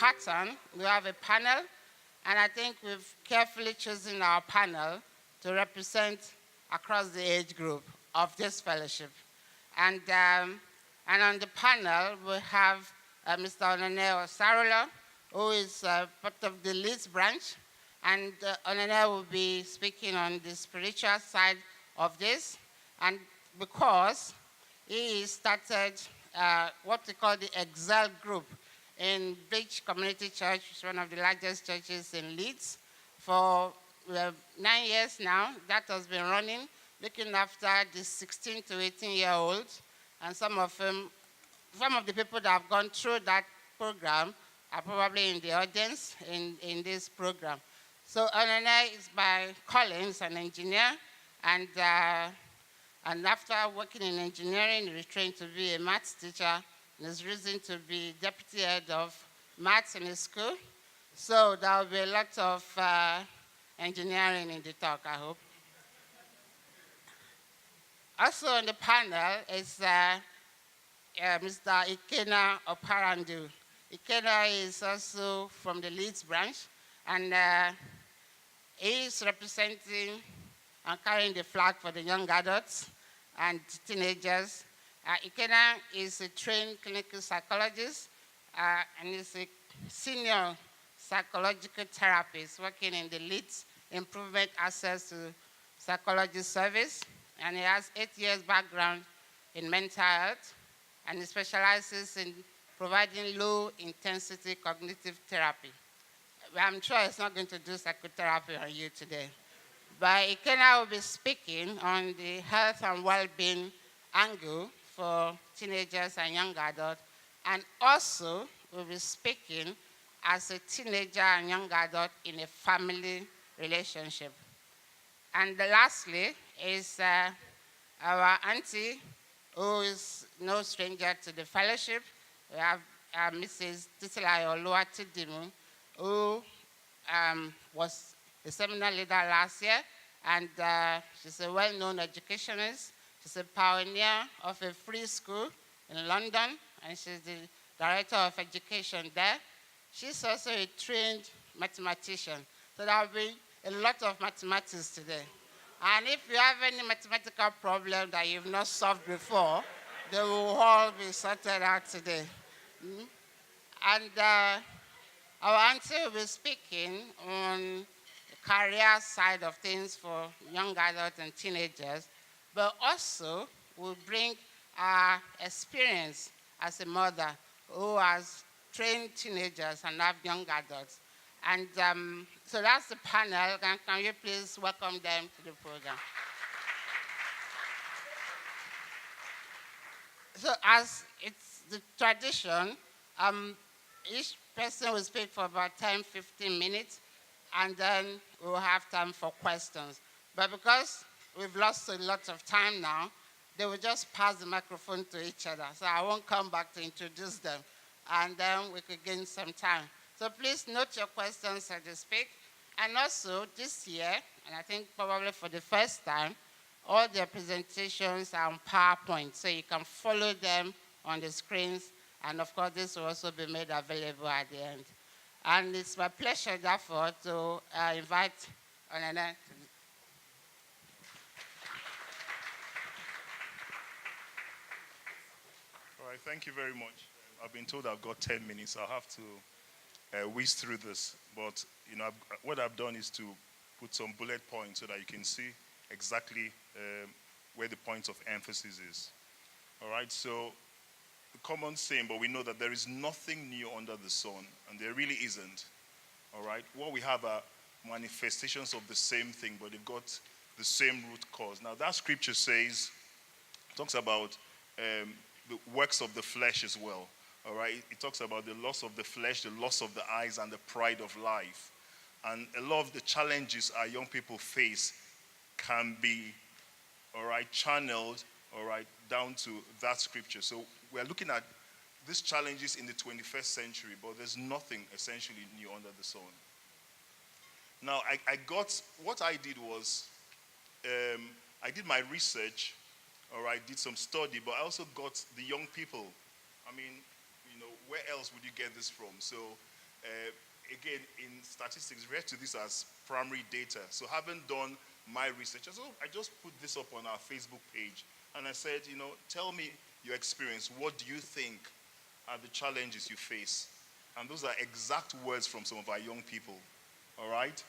pattern, we have a panel, and I think we've carefully chosen our panel to represent across the age group of this fellowship. And on the panel, we have Mr. Onene Osarola, who is part of the Leeds branch. And Onene will be speaking on the spiritual side of this. And because he started what we call the Excel group in Bridge Community Church, which is one of the largest churches in Leeds, for 9 years now. That has been running, looking after the 16 to 18-year-olds. And some of the people that have gone through that program are probably in the audience in this program. So Onene is by calling, an engineer, and after working in engineering, he was trained to be a maths teacher, and is risen to be deputy head of maths in his school. So there will be a lot of engineering in the talk, I hope. Also on the panel is Mr. Ikena Oparandu. Ikena is also from the Leeds branch, and he is representing and carrying the flag for the young adults and teenagers. Ikena is a trained clinical psychologist, and is a senior psychological therapist working in the Leeds Improvement Access to Psychology Service. And he has 8 years background in mental health, and he specializes in providing low-intensity cognitive therapy. I'm sure he's not going to do psychotherapy on you today. But Ikena will be speaking on the health and well-being angle for teenagers and young adults, and also will be speaking as a teenager and young adult in a family relationship. And lastly is our auntie, who is no stranger to the fellowship. We have Mrs. Titilayo Oluwatidimu, who was a seminar leader last year, and she's a well-known educationist. She's a pioneer of a free school in London, and she's the director of education there. She's also a trained mathematician, so there will be a lot of mathematics today. And if you have any mathematical problem that you've not solved before, they will all be sorted out today. And our auntie will be speaking on the career side of things for young adults and teenagers, but also will bring our experience as a mother who has trained teenagers and have young adults. And so that's the panel. Can you please welcome them to the program? So as it's the tradition, each person will speak for about 10, 15 minutes, and then we'll have time for questions. But because we've lost a lot of time now, they will just pass the microphone to each other. So I won't come back to introduce them, and then we could gain some time. So please note your questions as they speak. And also this year, and I think probably for the first time, all their presentations are on PowerPoint, so you can follow them on the screens. And of course, this will also be made available at the end. And it's my pleasure, therefore, to invite Onene. All right, thank you very much. I've been told I've got 10 minutes. I'll have to whiz through this. But what I've done is to put some bullet points so that you can see exactly where the point of emphasis is. All right, so the common saying, but we know that there is nothing new under the sun, and there really isn't. All right, what we have are manifestations of the same thing, but they've got the same root cause. Now, that scripture talks about the works of the flesh as well. All right, it talks about the loss of the flesh, the loss of the eyes, and the pride of life. And a lot of the challenges our young people face can be, all right, channeled, all right, down to that scripture. So we're looking at these challenges in the 21st century, but there's nothing essentially new under the sun. Now, what I did was, I did my research, all right, did some study, but I also got the young people. I mean, where else would you get this from? So Again, in statistics, refer to this as primary data. So having done my research, I just put this up on our Facebook page. And I said, tell me your experience. What do you think are the challenges you face? And those are exact words from some of our young people. All right?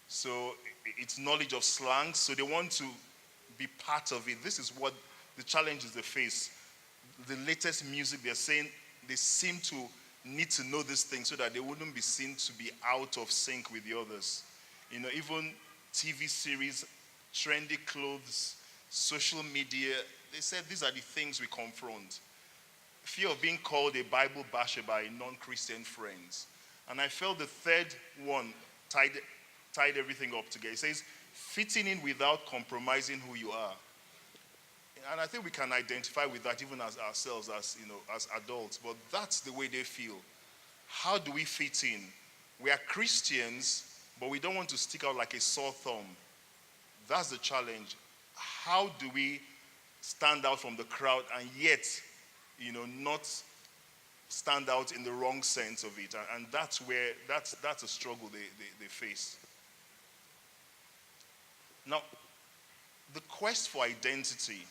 So it's knowledge of slang. So they want to be part of it. This is what the challenges they face. The latest music, they're saying they seem to need to know this thing so that they wouldn't be seen to be out of sync with the others. Even TV series, trendy clothes, social media, they said these are the things we confront. Fear of being called a Bible basher by non-Christian friends. And I felt the third one tied everything up together. It says, fitting in without compromising who you are. And I think we can identify with that even as ourselves, as adults. But that's the way they feel. How do we fit in? We are Christians, but we don't want to stick out like a sore thumb. That's the challenge. How do we stand out from the crowd and yet, not stand out in the wrong sense of it? And that's a struggle they face. Now, the quest for identity,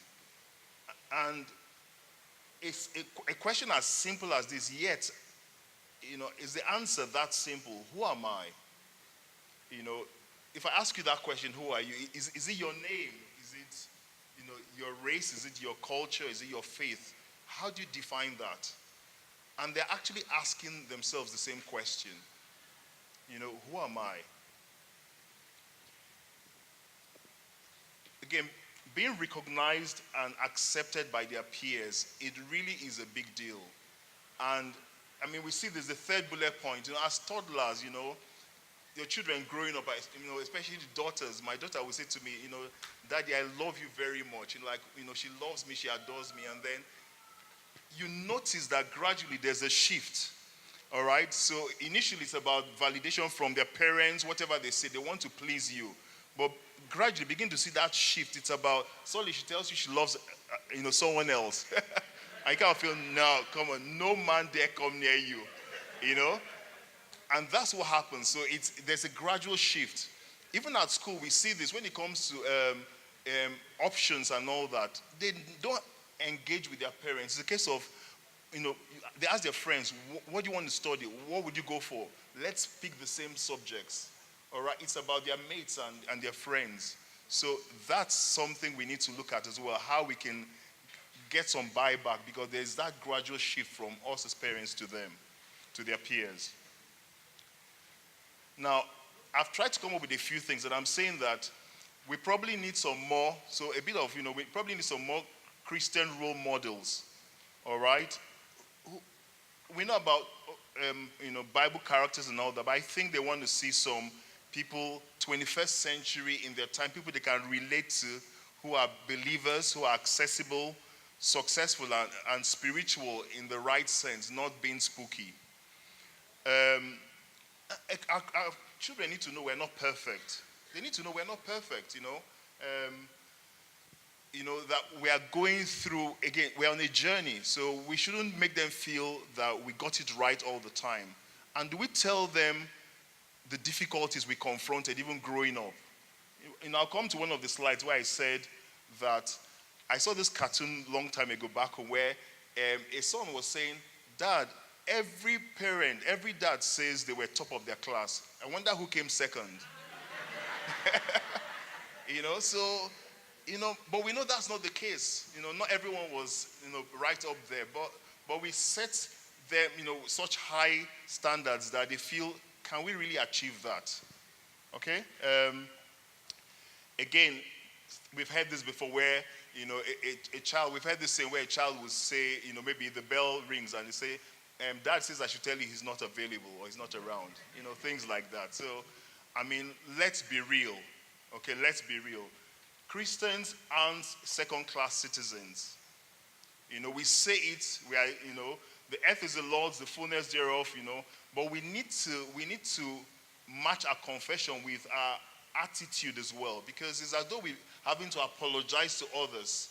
and it's a question as simple as this, yet, is the answer that simple? Who am I? If I ask you that question, who are you? Is it your name? Is it, your race? Is it your culture? Is it your faith? How do you define that? And they're actually asking themselves the same question. Who am I? Again, being recognized and accepted by their peers, it really is a big deal. And we see this, the third bullet point, as toddlers, your children growing up, especially the daughters. My daughter will say to me, Daddy, I love you very much. She loves me, she adores me. And then you notice that gradually there's a shift. All right? So initially it's about validation from their parents, whatever they say, they want to please you. But gradually begin to see that shift. It's about, sorry, she tells you she loves, someone else. I kind of feel, no, come on, no man dare come near you, And that's what happens. So there's a gradual shift. Even at school, we see this when it comes to options and all that. They don't engage with their parents. It's a case of, they ask their friends, what do you want to study? What would you go for? Let's pick the same subjects. All right? It's about their mates and their friends. So that's something we need to look at as well, how we can get some buyback, because there's that gradual shift from us as parents to them, to their peers. Now, I've tried to come up with a few things, and I'm saying that we probably need some more, so a bit of, we probably need some more Christian role models, all right? We know about, Bible characters and all that, but I think they want to see some people, 21st century in their time, people they can relate to, who are believers, who are accessible, successful, and spiritual in the right sense, not being spooky. Our children need to know we're not perfect. They need to know we're not perfect, that we are going through, again, we're on a journey, so we shouldn't make them feel that we got it right all the time. And do we tell them the difficulties we confronted even growing up? I'll come to one of the slides where I said that I saw this cartoon long time ago back home where a son was saying, Dad, every dad says they were top of their class. I wonder who came second. But we know that's not the case. Not everyone was, right up there. But we set them, such high standards that they feel, can we really achieve that? Okay? Again, we've heard this before where, a child, we've heard this saying where a child will say, maybe the bell rings and they say, Dad says I should tell you he's not available or he's not around. Things like that. So, let's be real. Okay, let's be real. Christians aren't second-class citizens. We say it, we are, the earth is the Lord's, the fullness thereof, but we need to match our confession with our attitude as well, because it's as though we're having to apologize to others.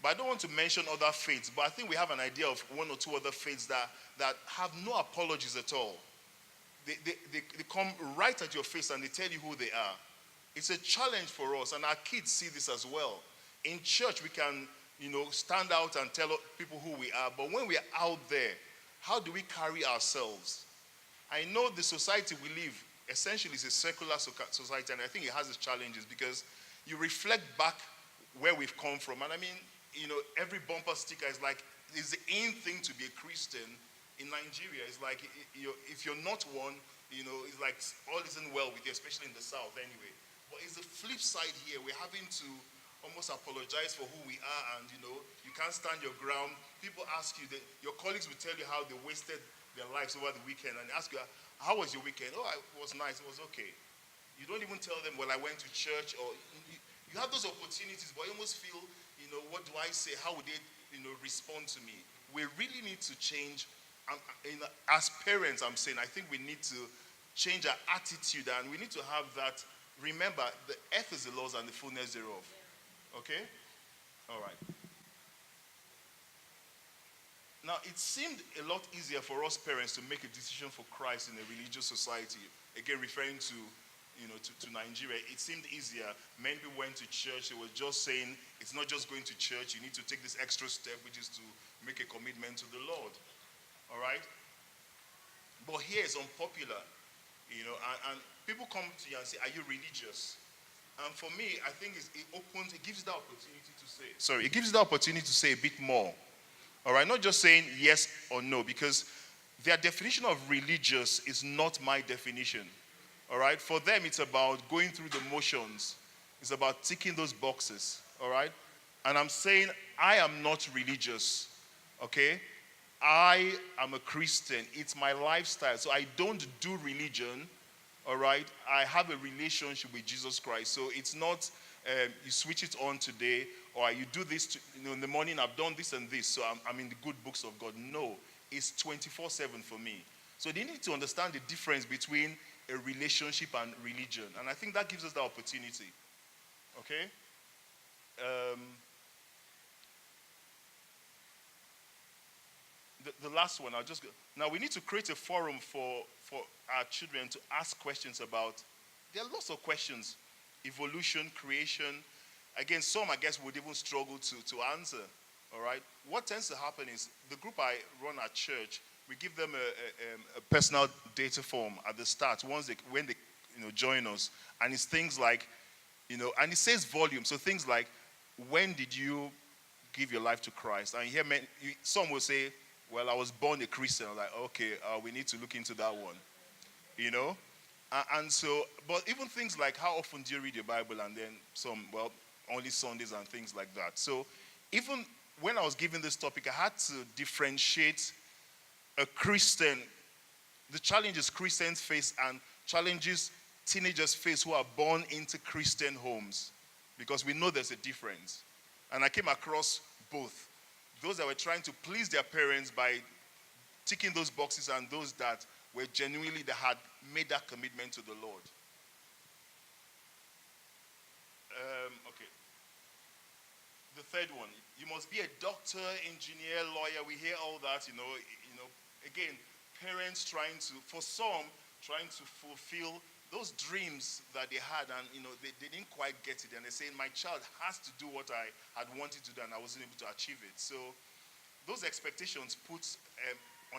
But I don't want to mention other faiths, but I think we have an idea of one or two other faiths that have no apologies at all. they come right at your face and they tell you who they are. It's a challenge for us, and our kids see this as well. In church, we can, stand out and tell people who we are, but when we are out there, how do we carry ourselves? I know the society we live essentially is a secular society, and I think it has its challenges because you reflect back where we've come from. And I mean, every bumper sticker is like, it's the in thing to be a Christian in Nigeria. It's like, if you're not one, it's like all isn't well with you, especially in the South anyway. But it's the flip side here. We're having to almost apologize for who we are, and you can't stand your ground. People ask you, your colleagues will tell you how they wasted their lives over the weekend, and ask you, how was your weekend? Oh, it was nice, it was okay. You don't even tell them, well, I went to church, or you have those opportunities, but you almost feel, what do I say? How would they, respond to me? We really need to change. As parents, I'm saying, I think we need to change our attitude, and we need to have that. Remember, the earth is the Lord's and the fullness thereof. Okay? All right. Now, it seemed a lot easier for us parents to make a decision for Christ in a religious society. Again, referring to, to Nigeria, it seemed easier. Many people went to church. They were just saying, it's not just going to church. You need to take this extra step, which is to make a commitment to the Lord. All right? But here it's unpopular, and people come to you and say, are you religious? And for me, I think it gives the opportunity to say. Sorry, it gives the opportunity to say a bit more. All right, not just saying yes or no, because their definition of religious is not my definition. All right, for them, it's about going through the motions. It's about ticking those boxes. All right, and I'm saying I am not religious. Okay, I am a Christian. It's my lifestyle. So I don't do religion. All right, I have a relationship with Jesus Christ. So it's not you switch it on today, or you do this in the morning, I've done this and this, so I'm in the good books of God. No, it's 24/7 for me. So they need to understand the difference between a relationship and religion. And I think that gives us the opportunity. Okay? The last one, I'll just go. Now, we need to create a forum for our children to ask questions about. There are lots of questions. Evolution, creation. Again, some, I guess, would even struggle to answer. All right? What tends to happen is the group I run at church, we give them a personal data form at the start when they join us. And it's things like, and it says volume. So things like, when did you give your life to Christ? And here, some will say, well, I was born a Christian. I'm like, okay, we need to look into that one. And so, but even things like, how often do you read your Bible? And then some, well, only Sundays and things like that. So even when I was given this topic, I had to differentiate a Christian, the challenges Christians face and challenges teenagers face who are born into Christian homes, because we know there's a difference. And I came across both. Those that were trying to please their parents by ticking those boxes, and those that were genuinely, they had made that commitment to the Lord. Okay. The third one, you must be a doctor, engineer, lawyer. We hear all that, Again, parents trying to, for some, trying to fulfill those dreams that they had, and they didn't quite get it, and they're saying, my child has to do what I had wanted to do, and I wasn't able to achieve it. So those expectations put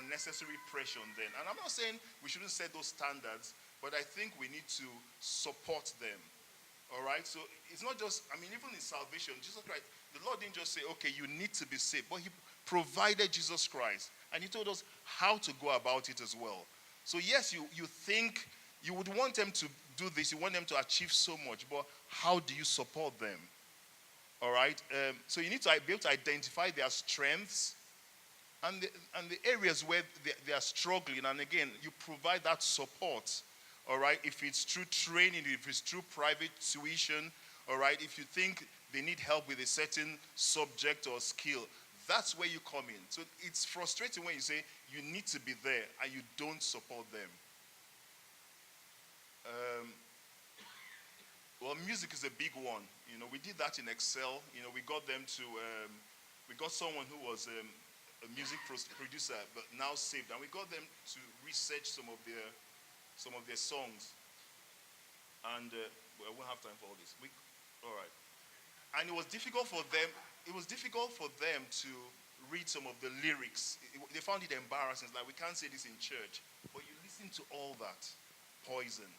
unnecessary pressure on them. And I'm not saying we shouldn't set those standards, but I think we need to support them. All right? So it's not just, even in salvation, Jesus Christ, the Lord didn't just say, okay, you need to be saved, but he provided Jesus Christ, and he told us how to go about it as well. So yes, you think you would want them to do this, you want them to achieve so much, but how do you support them? All right? So you need to be able to identify their strengths and the areas where they are struggling. And again, you provide that support. All right? If it's through training, if it's through private tuition, all right? If you think they need help with a certain subject or skill, that's where you come in. So it's frustrating when you say you need to be there and you don't support them. Well, music is a big one. We did that in Excel. We got them to, we got someone who was a music producer, but now saved. And we got them to research some of their some of their songs. And we won't have time for all this. All right. And it was difficult for them. It was difficult for them to read some of the lyrics. They found it embarrassing. It's like, we can't say this in church. But you listen to all that poison.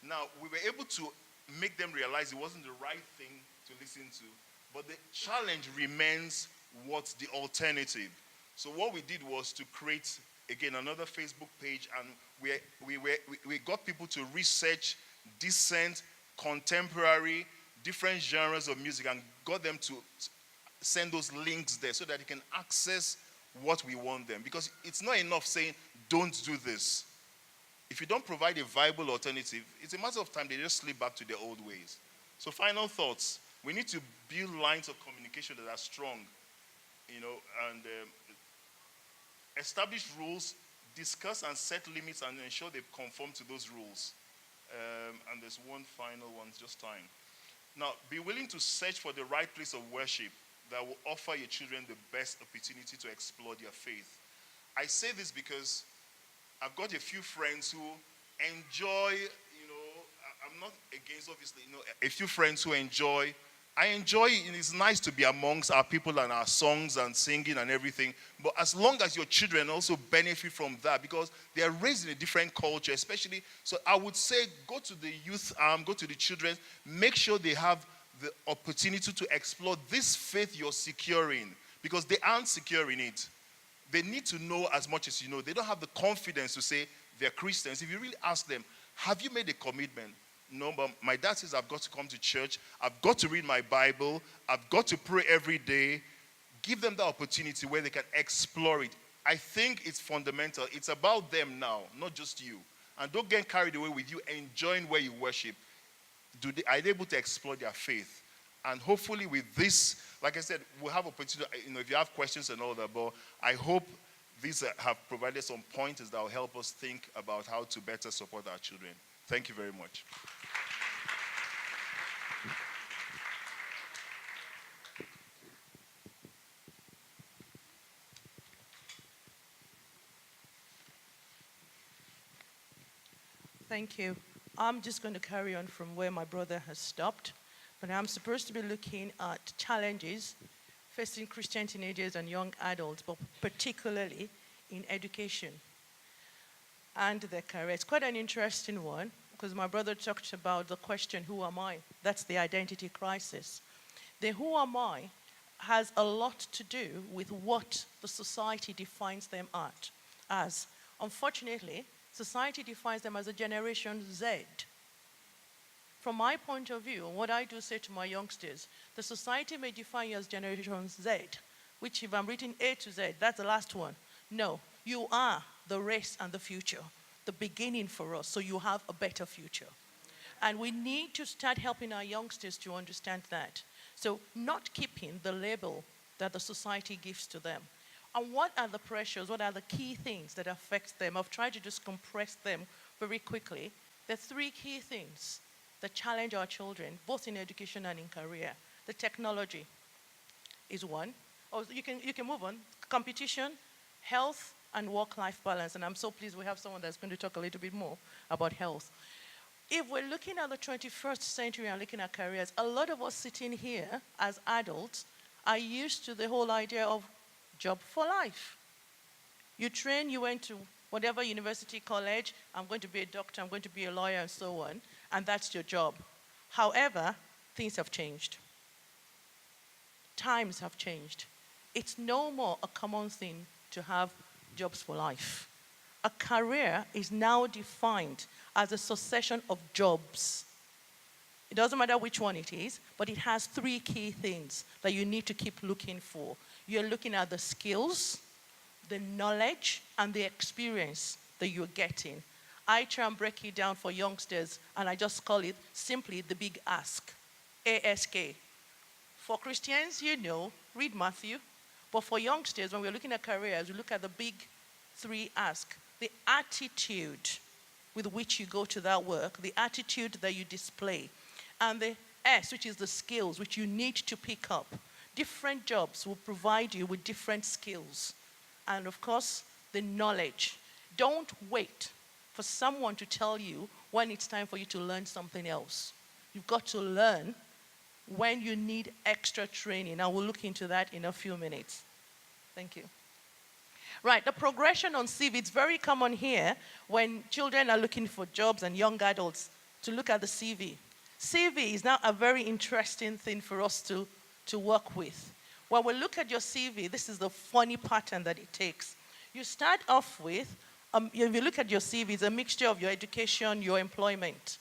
Now, we were able to make them realize it wasn't the right thing to listen to. But the challenge remains, what's the alternative? So what we did was to create, again, another Facebook page, and we got people to research decent, contemporary, different genres of music, and got them to send those links there so that they can access what we want them. Because it's not enough saying, don't do this. If you don't provide a viable alternative, it's a matter of time they just slip back to their old ways. So final thoughts. We need to build lines of communication that are strong, and establish rules, discuss and set limits, and ensure they conform to those rules. And there's one final one, just time. Now, be willing to search for the right place of worship that will offer your children the best opportunity to explore their faith. I say this because I've got a few friends who enjoy, I'm not against, obviously, a few friends who enjoy. I enjoy, it's nice to be amongst our people and our songs and singing and everything. But as long as your children also benefit from that, because they are raised in a different culture, especially, so I would say go to the youth arm, go to the children, make sure they have the opportunity to explore this faith you're securing, because they aren't securing it. They need to know as much as you know. They don't have the confidence to say they're Christians. If you really ask them, have you made a commitment? No, but my dad says I've got to come to church. I've got to read my Bible. I've got to pray every day. Give them the opportunity where they can explore it. I think it's fundamental. It's about them now, not just you. And don't get carried away with you enjoying where you worship. Are they able to explore their faith? And hopefully with this, like I said, we'll have opportunity, if you have questions and all that, but I hope these have provided some pointers that will help us think about how to better support our children. Thank you very much. Thank you. I'm just going to carry on from where my brother has stopped, but I'm supposed to be looking at challenges facing Christian teenagers and young adults, but particularly in education and their career. It's quite an interesting one, because my brother talked about the question, who am I? That's the identity crisis. The who am I has a lot to do with what the society defines them as. Unfortunately, society defines them as a Generation Z. From my point of view, what I do say to my youngsters, the society may define you as Generation Z, which if I'm reading A to Z, that's the last one. No, you are the race and the future, the beginning for us, so you have a better future. And we need to start helping our youngsters to understand that. So not keeping the label that the society gives to them. And what are the pressures, what are the key things that affect them? I've tried to just compress them very quickly. There are three key things that challenge our children, both in education and in career. The technology is one. Oh, you can move on. Competition, health, and work-life balance. And I'm so pleased we have someone that's going to talk a little bit more about health. If we're looking at the 21st century and looking at careers, a lot of us sitting here as adults are used to the whole idea of job for life. You train, you went to whatever university, college, I'm going to be a doctor, I'm going to be a lawyer, and so on, and that's your job. However, things have changed. Times have changed. It's no more a common thing to have jobs for life. A career is now defined as a succession of jobs. It doesn't matter which one it is, but it has three key things that you need to keep looking for. You're looking at the skills, the knowledge, and the experience that you're getting. I try and break it down for youngsters, and I just call it simply the big ask, ASK. For Christians, read Matthew. But for youngsters, when we're looking at careers, we look at the big three ask. The attitude with which you go to that work, the attitude that you display, and the S, which is the skills which you need to pick up. Different jobs will provide you with different skills. And of course, the knowledge. Don't wait for for someone to tell you when it's time for you to learn something else. You've got to learn when you need extra training. I will look into that in a few minutes. Thank you. Right, the progression on CV, it's very common here when children are looking for jobs and young adults to look at the CV. CV is now a very interesting thing for us to work with. When we look at your CV, this is the funny pattern that it takes. You start off with, if you look at your CV, it's a mixture of your education, your employment.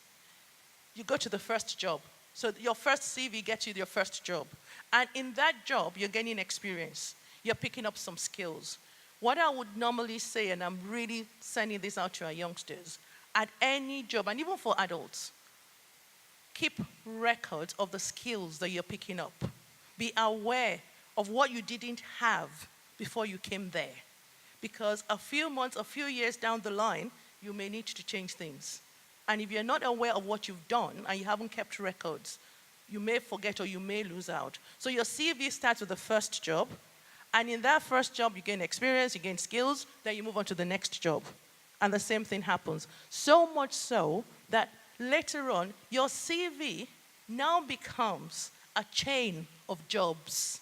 You go to the first job. So your first CV gets you your first job. And in that job, you're gaining experience. You're picking up some skills. What I would normally say, and I'm really sending this out to our youngsters, at any job, and even for adults, keep records of the skills that you're picking up. Be aware of what you didn't have before you came there. Because a few months, a few years down the line, you may need to change things. And if you're not aware of what you've done and you haven't kept records, you may forget or you may lose out. So your CV starts with the first job. And in that first job, you gain experience, you gain skills, then you move on to the next job. And the same thing happens. So much so that later on, your CV now becomes a chain of jobs.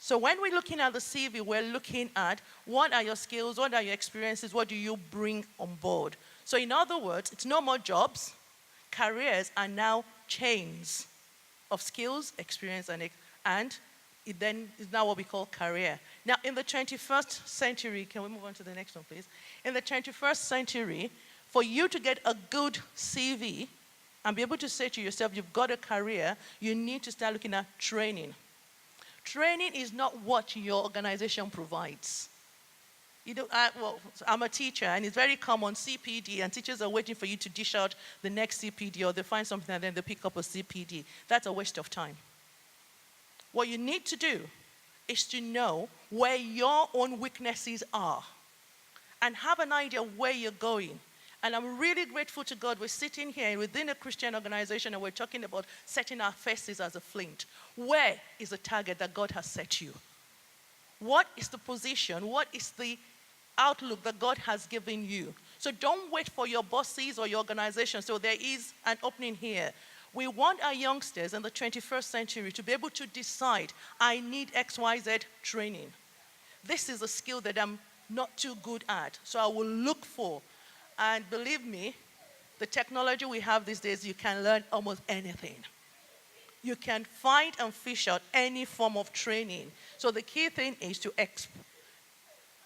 So when we're looking at the CV, we're looking at what are your skills, what are your experiences, what do you bring on board. So in other words, it's no more jobs. Careers are now chains of skills, experience, and it then is now what we call career. Now, in the 21st century, can we move on to the next one, please? In the 21st century, for you to get a good CV and be able to say to yourself, you've got a career, you need to start looking at training. Training is not what your organization provides. I'm a teacher, and it's very common, CPD, and teachers are waiting for you to dish out the next CPD, or they find something and then they pick up a CPD. That's a waste of time. What you need to do is to know where your own weaknesses are and have an idea where you're going. And I'm really grateful to God. We're sitting here within a Christian organization and we're talking about setting our faces as a Flint. Where is the target that God has set you? What is the position? What is the outlook that God has given you? So don't wait for your bosses or your organization. So there is an opening here. We want our youngsters in the 21st century to be able to decide, I need XYZ training. This is a skill that I'm not too good at, so I will look for. And believe me, the technology we have these days, you can learn almost anything. You can find and fish out any form of training. So the key thing is to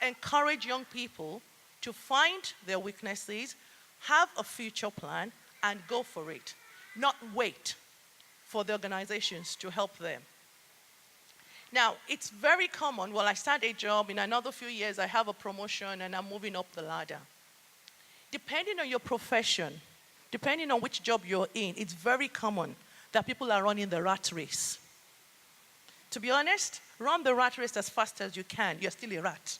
encourage young people to find their weaknesses, have a future plan, and go for it. Not wait for the organizations to help them. Now, it's very common, I start a job, in another few years I have a promotion and I'm moving up the ladder. Depending on your profession, depending on which job you're in, it's very common that people are running the rat race. To be honest, run the rat race as fast as you can. You're still a rat.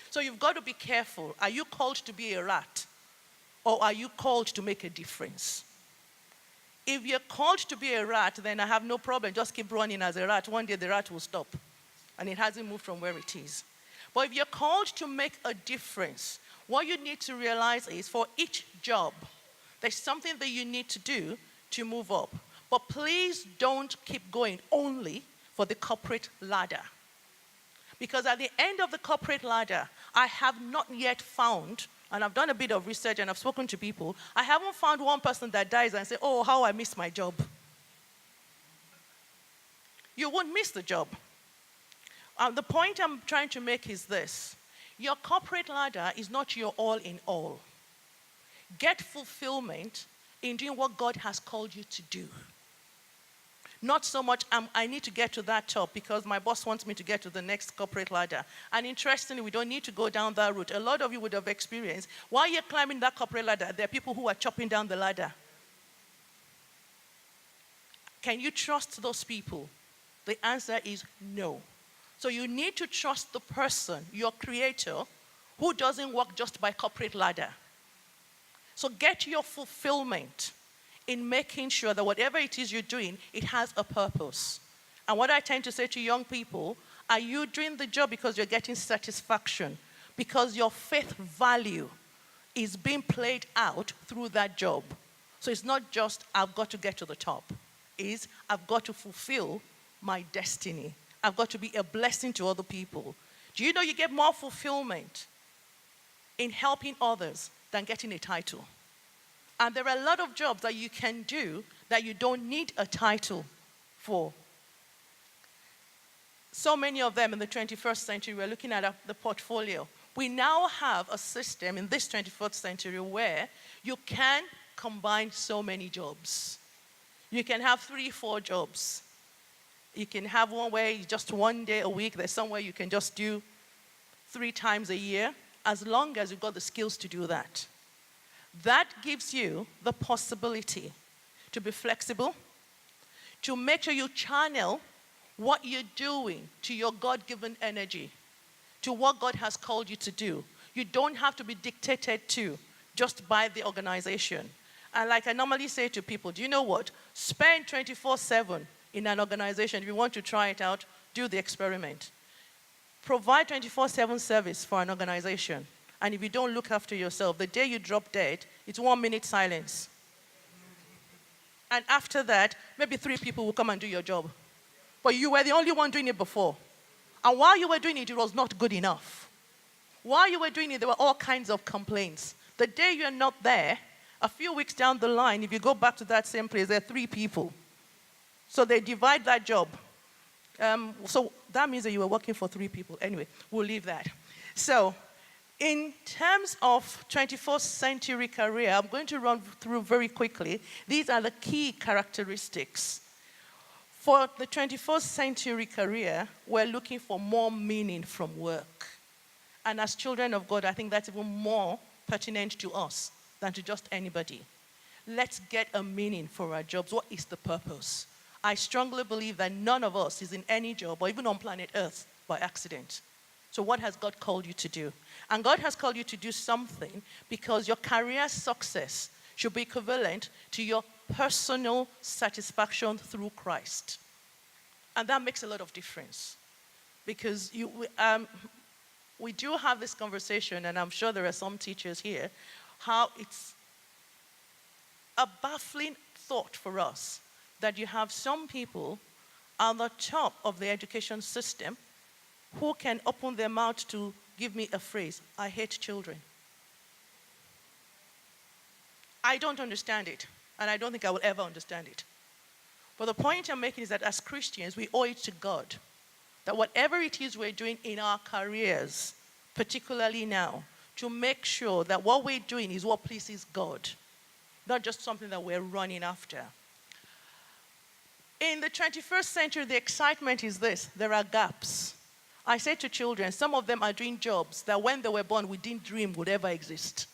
So you've got to be careful. Are you called to be a rat? Or are you called to make a difference? If you're called to be a rat, then I have no problem. Just keep running as a rat. One day the rat will stop. And it hasn't moved from where it is. But if you're called to make a difference, what you need to realize is for each job, there's something that you need to do to move up. But please don't keep going only for the corporate ladder. Because at the end of the corporate ladder, I have not yet found, and I've done a bit of research and I've spoken to people, I haven't found one person that dies and say, oh, how I missed my job. You won't miss the job. The point I'm trying to make is this. Your corporate ladder is not your all in all. Get fulfillment in doing what God has called you to do. Not so much, I need to get to that top because my boss wants me to get to the next corporate ladder. And interestingly, we don't need to go down that route. A lot of you would have experienced, while you're climbing that corporate ladder, there are people who are chopping down the ladder. Can you trust those people? The answer is no. So you need to trust the person, your creator, who doesn't work just by corporate ladder. So get your fulfillment in making sure that whatever it is you're doing, it has a purpose. And what I tend to say to young people, are you doing the job because you're getting satisfaction? because your faith value is being played out through that job. So it's not just, I've got to get to the top. It's, I've got to fulfill my destiny. I've got to be a blessing to other people. Do you know you get more fulfillment in helping others than getting a title? And there are a lot of jobs that you can do that you don't need a title for. So many of them in the 21st century, we're looking at the portfolio. We now have a system in this 21st century where you can combine so many jobs. You can have 3-4 jobs. You can have one where you just 1 day a week. There's somewhere you can just do 3 times a year, as long as you've got the skills to do that. That gives you the possibility to be flexible, to make sure you channel what you're doing to your God-given energy, to what God has called you to do. You don't have to be dictated to just by the organization. And like I normally say to people, do you know what? Spend 24/7 in an organization. If you want to try it out, do the experiment. Provide 24/7 service for an organization. And if you don't look after yourself, the day you drop dead, it's 1 minute silence. And after that, maybe 3 people will come and do your job. But you were the only one doing it before. And while you were doing it, it was not good enough. While you were doing it, there were all kinds of complaints. The day you're not there, a few weeks down the line, if you go back to that same place, there are 3 people. So they divide that job. So that means that you were working for 3 people. Anyway, we'll leave that. So in terms of 21st century career, I'm going to run through very quickly. These are the key characteristics. For the 21st century career, we're looking for more meaning from work. And as children of God, I think that's even more pertinent to us than to just anybody. Let's get a meaning for our jobs. What is the purpose? I strongly believe that none of us is in any job, or even on planet Earth, by accident. So what has God called you to do? And God has called you to do something because your career success should be equivalent to your personal satisfaction through Christ. And that makes a lot of difference. Because we do have this conversation, and I'm sure there are some teachers here, how it's a baffling thought for us that you have some people at the top of the education system who can open their mouth to give me a phrase, I hate children. I don't understand it, and I don't think I will ever understand it. But the point I'm making is that as Christians, we owe it to God that whatever it is we're doing in our careers, particularly now, to make sure that what we're doing is what pleases God, not just something that we're running after. In the 21st century, the excitement is this: there are gaps. I say to children, some of them are doing jobs that when they were born, we didn't dream would ever exist.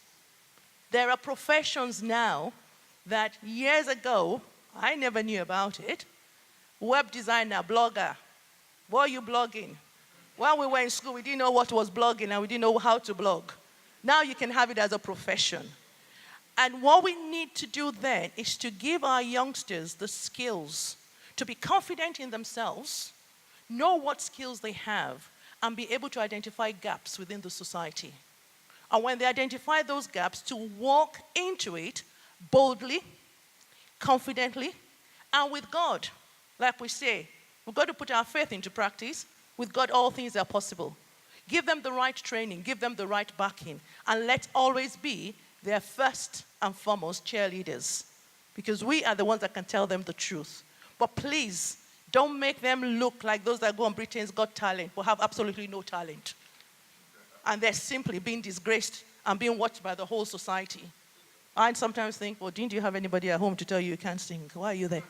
There are professions now that years ago, I never knew about it. Web designer, blogger. What are you blogging? When we were in school, we didn't know what was blogging and we didn't know how to blog. Now you can have it as a profession. And what we need to do then is to give our youngsters the skills to be confident in themselves, know what skills they have, and be able to identify gaps within the society. And when they identify those gaps, to walk into it boldly, confidently, and with God. Like we say, we've got to put our faith into practice. With God, all things are possible. Give them the right training, give them the right backing, and let's always be their first and foremost cheerleaders, because we are the ones that can tell them the truth. But please, don't make them look like those that go on Britain's Got Talent, but have absolutely no talent. And they're simply being disgraced and being watched by the whole society. I sometimes think, well, didn't you have anybody at home to tell you you can't sing? Why are you there?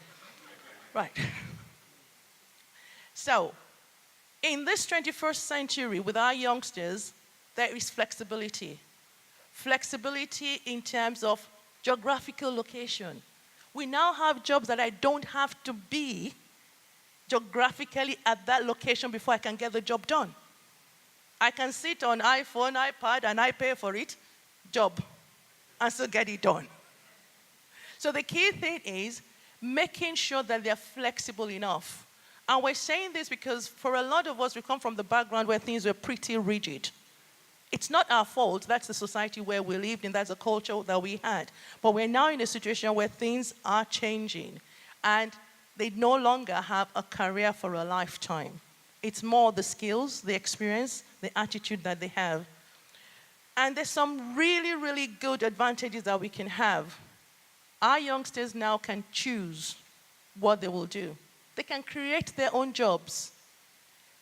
Right. So, in this 21st century, with our youngsters, there is flexibility. Flexibility in terms of geographical location. We now have jobs that I don't have to be geographically at that location before I can get the job done. I can sit on iPhone, iPad, and I pay for it, job, and still get it done. So the key thing is making sure that they're flexible enough. And we're saying this because for a lot of us, we come from the background where things were pretty rigid. It's not our fault. That's the society where we lived in. That's the culture that we had. But we're now in a situation where things are changing. And they no longer have a career for a lifetime. It's more the skills, the experience, the attitude that they have. And there's some really, really good advantages that we can have. Our youngsters now can choose what they will do. They can create their own jobs.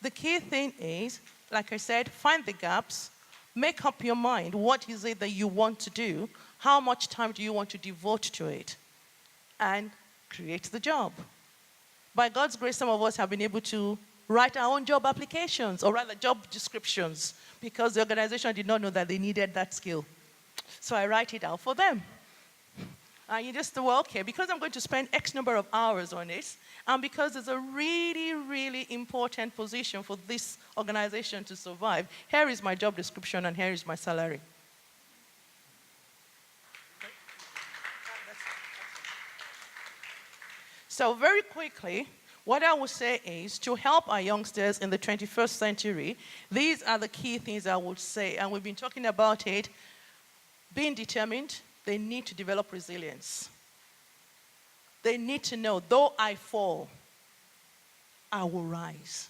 The key thing is, like I said, find the gaps, make up your mind. What is it that you want to do? How much time do you want to devote to it? And create the job. By God's grace, some of us have been able to write our own job applications, or rather job descriptions, because the organization did not know that they needed that skill. So I write it out for them. And you just say, well, okay, because I'm going to spend X number of hours on it, and because it's a really, really important position for this organization to survive, here is my job description and here is my salary. So very quickly, what I would say is to help our youngsters in the 21st century, these are the key things I would say, and we've been talking about it. Being determined, they need to develop resilience. They need to know, though I fall, I will rise.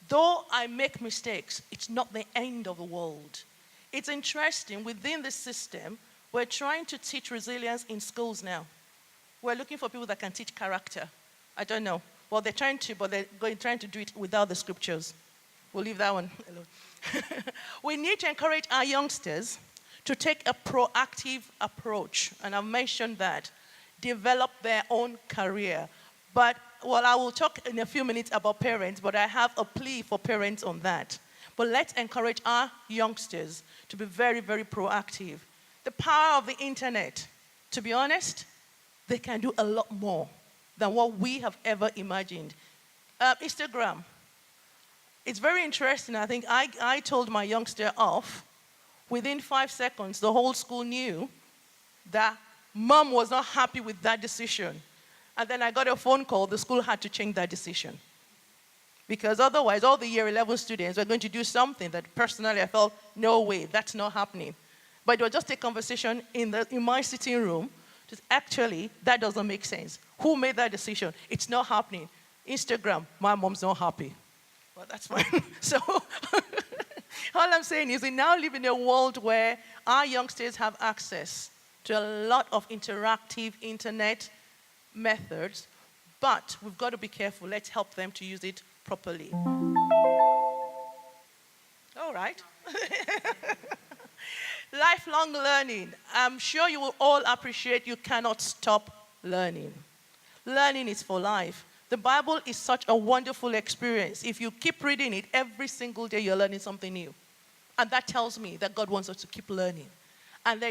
Though I make mistakes, it's not the end of the world. It's interesting, within the system, we're trying to teach resilience in schools now. We're looking for people that can teach character. I don't know. Well, they're trying to, but they're trying to do it without the scriptures. We'll leave that one alone. We need to encourage our youngsters to take a proactive approach, and I've mentioned that. Develop their own career. But, well, I will talk in a few minutes about parents, but I have a plea for parents on that. But let's encourage our youngsters to be very, very proactive. The power of the internet, to be honest, they can do a lot more than what we have ever imagined. Instagram. It's very interesting. I think I told my youngster off. Within 5 seconds, the whole school knew that Mom was not happy with that decision. And then I got a phone call. The school had to change that decision. Because otherwise, all the year 11 students were going to do something that personally I felt, no way, that's not happening. But it was just a conversation in my sitting room. Just actually, that doesn't make sense. Who made that decision? It's not happening. Instagram, my mom's not happy. Well, that's fine. So all I'm saying is we now live in a world where our youngsters have access to a lot of interactive internet methods, but we've got to be careful. Let's help them to use it properly. All right. Lifelong learning. I'm sure you will all appreciate you cannot stop learning. Learning is for life. The Bible is such a wonderful experience. If you keep reading it, every single day you're learning something new. And that tells me that God wants us to keep learning. And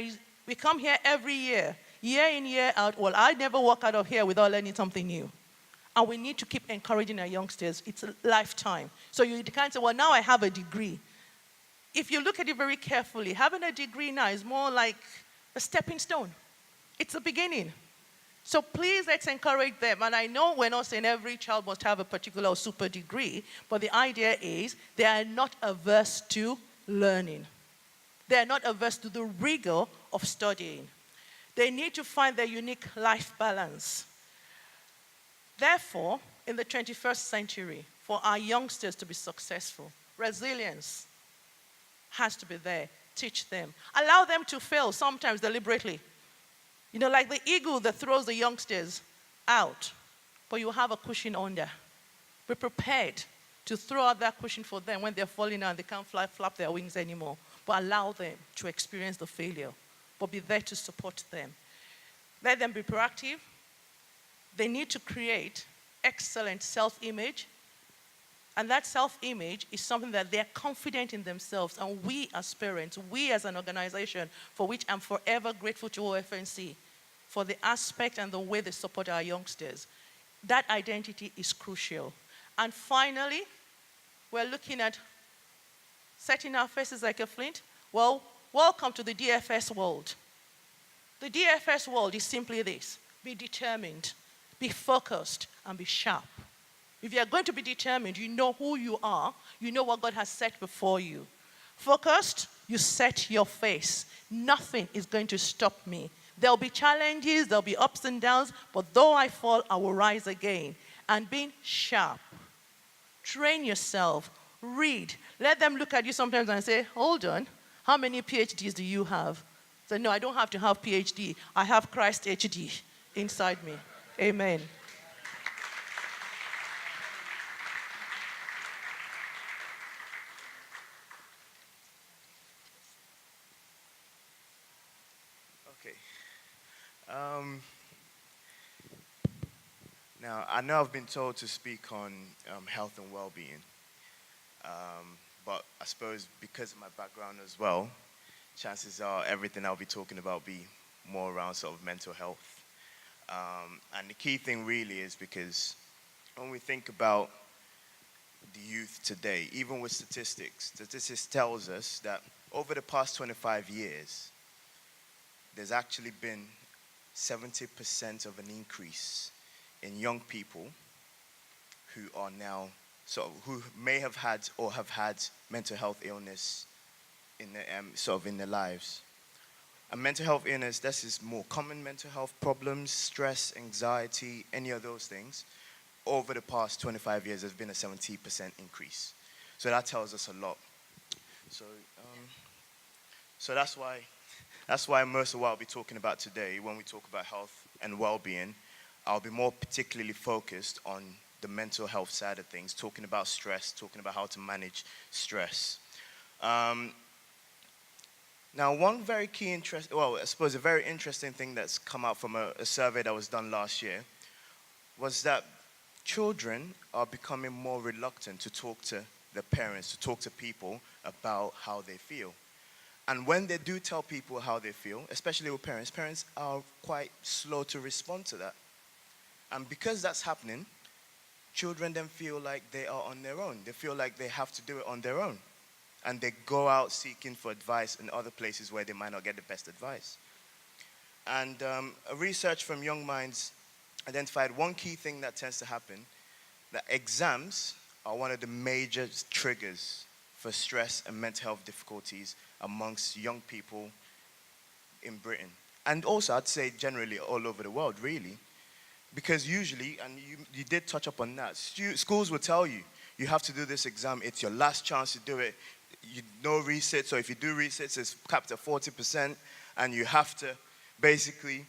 we come here every year in, year out. Well, I never walk out of here without learning something new. And we need to keep encouraging our youngsters. It's a lifetime. So you can't say, well, now I have a degree. If you look at it very carefully, having a degree now is more like a stepping stone. It's a beginning. So please, let's encourage them. And I know we're not saying every child must have a particular or super degree, but the idea is they are not averse to learning. They are not averse to the rigor of studying. They need to find their unique life balance. Therefore, in the 21st century, for our youngsters to be successful, resilience has to be there. Teach them. Allow them to fail, sometimes deliberately. You know, like the eagle that throws the youngsters out, but you have a cushion under. Be prepared to throw out that cushion for them when they're falling out and they can't flap their wings anymore. But allow them to experience the failure, but be there to support them. Let them be proactive. They need to create excellent self-image. And that self-image is something that they're confident in themselves. And we as parents, we as an organization, for which I'm forever grateful to OFNC, for the aspect and the way they support our youngsters. That identity is crucial. And finally, we're looking at setting our faces like a flint. Well, welcome to the DFS world. The DFS world is simply this: be determined, be focused, and be sharp. If you're going to be determined, you know who you are, you know what God has set before you. Focused, you set your face. Nothing is going to stop me. There'll be challenges, there'll be ups and downs, but though I fall, I will rise again. And being sharp. Train yourself. Read. Let them look at you sometimes and say, hold on, how many PhDs do you have? Say, no, I don't have to have PhD. I have Christ HD inside me. Amen. Okay. Now, I know I've been told to speak on health and well-being, but I suppose because of my background as well, chances are everything I'll be talking about will be more around sort of mental health. And the key thing really is because when we think about the youth today, even with statistics tells us that over the past 25 years, there's actually been 70% of an increase in young people who are now, who may have had or have had mental health illness in in their lives. And mental health illness, this is more common mental health problems, stress, anxiety, any of those things. Over the past 25 years, there's been a 70% increase. So that tells us a lot. So that's why most of what I'll be talking about today, when we talk about health and well-being, I'll be more particularly focused on the mental health side of things, talking about stress, talking about how to manage stress. Now, one very a very interesting thing that's come out from a survey that was done last year was that children are becoming more reluctant to talk to their parents, to talk to people about how they feel. And when they do tell people how they feel, especially with parents, parents are quite slow to respond to that. And because that's happening, children then feel like they are on their own. They feel like they have to do it on their own. And they go out seeking for advice in other places where they might not get the best advice. And a research from Young Minds identified one key thing that tends to happen, that exams are one of the major triggers for stress and mental health difficulties amongst young people in Britain. And also, I'd say generally all over the world, really. Because usually, and you did touch up on that, schools will tell you, you have to do this exam, it's your last chance to do it. No resits, so if you do resits, it's capped at 40%, and you have to basically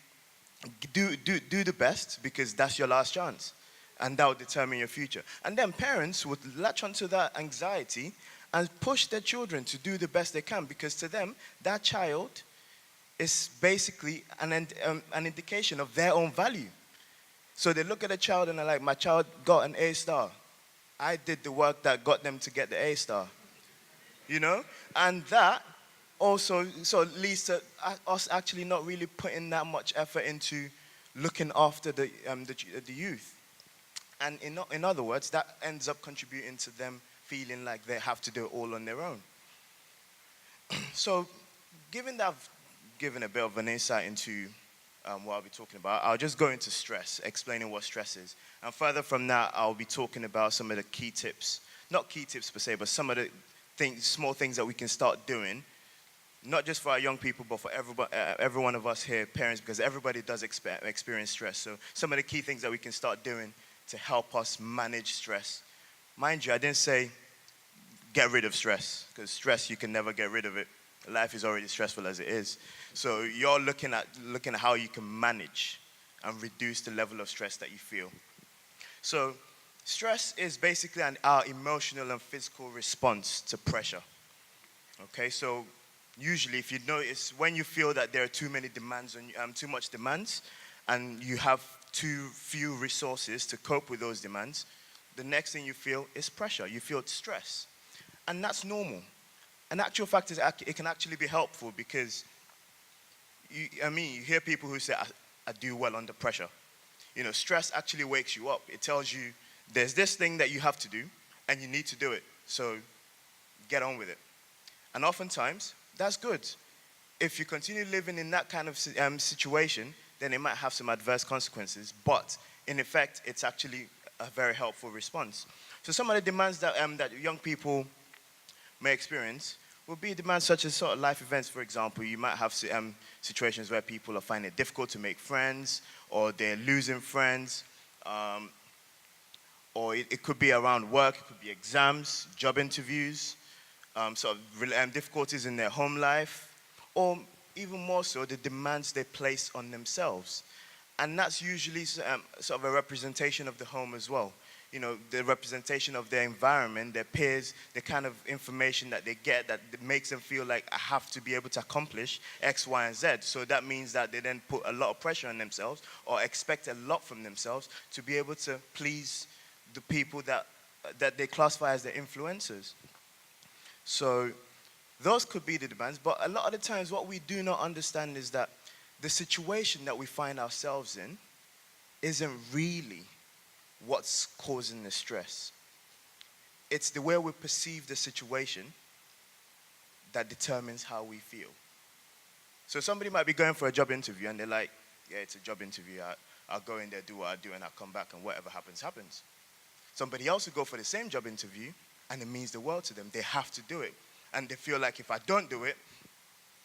do the best because that's your last chance, and that will determine your future. And then parents would latch onto that anxiety and push their children to do the best they can, because to them, that child is basically an indication of their own value. So they look at a child and they're like, my child got an A star. I did the work that got them to get the A star. You know? And that also leads to us actually not really putting that much effort into looking after the youth. And in other words, that ends up contributing to them feeling like they have to do it all on their own. So given that I've given a bit of an insight into what I'll be talking about, I'll just go into stress, explaining what stress is. And further from that, I'll be talking about some of the key tips. Not key tips per se, but some of the small things that we can start doing, not just for our young people, but for every one of us here, parents, because everybody does experience stress. So some of the key things that we can start doing to help us manage stress. Mind you, I didn't say get rid of stress, because stress, you can never get rid of it. Life is already stressful as it is. So you're looking at how you can manage and reduce the level of stress that you feel. So stress is basically our emotional and physical response to pressure. Okay, so usually if you notice, when you feel that there are too many demands on you, too much demands, and you have too few resources to cope with those demands, the next thing you feel is pressure. You feel stress. And that's normal. An actual fact is it can actually be helpful, because you hear people who say, I do well under pressure. You know, stress actually wakes you up. It tells you there's this thing that you have to do, and you need to do it. So get on with it. And oftentimes, that's good. If you continue living in that kind of situation, then it might have some adverse consequences. But in effect, it's actually a very helpful response. So some of the demands that young people may experience will be demands such as sort of life events, for example. You might have situations where people are finding it difficult to make friends, or they're losing friends, or it could be around work, it could be exams, job interviews, difficulties in their home life, or even more so, the demands they place on themselves. And that's usually sort of a representation of the home as well. You know, the representation of their environment, their peers, the kind of information that they get that makes them feel like I have to be able to accomplish X, Y, and Z. So that means that they then put a lot of pressure on themselves or expect a lot from themselves to be able to please the people that they classify as their influencers. So those could be the demands, but a lot of the times what we do not understand is that the situation that we find ourselves in isn't really what's causing the stress. It's the way we perceive the situation that determines how we feel. So somebody might be going for a job interview and they're like, yeah, it's a job interview. I'll go in there, do what I do, and I'll come back, and whatever happens, happens. Somebody else will go for the same job interview, and it means the world to them. They have to do it. And they feel like if I don't do it,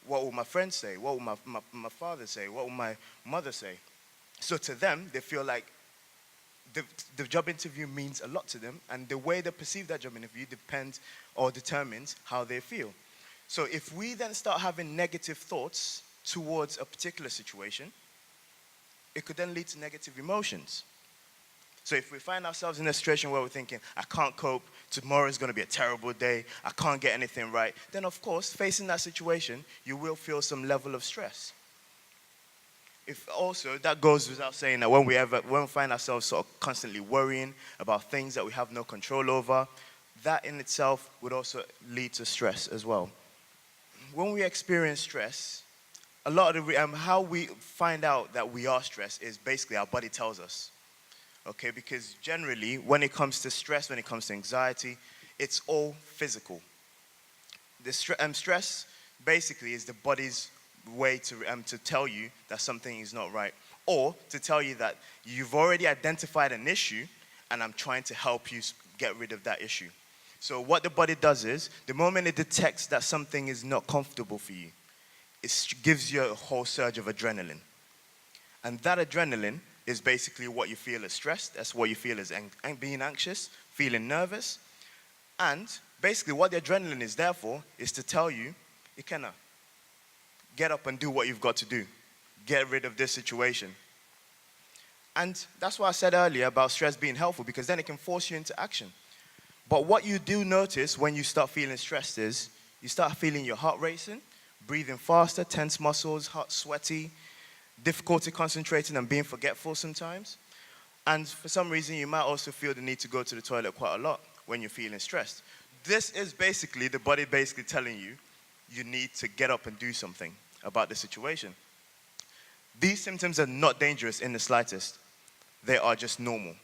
what will my friends say? What will my father say? What will my mother say? So to them, they feel like the job interview means a lot to them, and the way they perceive that job interview depends or determines how they feel. So if we then start having negative thoughts towards a particular situation, it could then lead to negative emotions. So if we find ourselves in a situation where we're thinking, I can't cope, tomorrow is going to be a terrible day, I can't get anything right, then of course, facing that situation, you will feel some level of stress. If also, that goes without saying that when we find ourselves sort of constantly worrying about things that we have no control over, that in itself would also lead to stress as well. When we experience stress, a lot of how we find out that we are stressed is basically our body tells us. Okay, because generally, when it comes to stress, when it comes to anxiety, it's all physical. The stress basically is the body's way to tell you that something is not right, or to tell you that you've already identified an issue, and I'm trying to help you get rid of that issue. So what the body does is, the moment it detects that something is not comfortable for you, it gives you a whole surge of adrenaline. And that adrenaline is basically what you feel as stress. That's what you feel as being anxious, feeling nervous. And basically what the adrenaline is there for is to tell you, Ikenna, get up and do what you've got to do. Get rid of this situation. And that's why I said earlier about stress being helpful, because then it can force you into action. But what you do notice when you start feeling stressed is you start feeling your heart racing, breathing faster, tense muscles, hot, sweaty, difficulty concentrating and being forgetful sometimes. And for some reason, you might also feel the need to go to the toilet quite a lot when you're feeling stressed. This is basically the body basically telling you you need to get up and do something about the situation. These symptoms are not dangerous in the slightest. They are just normal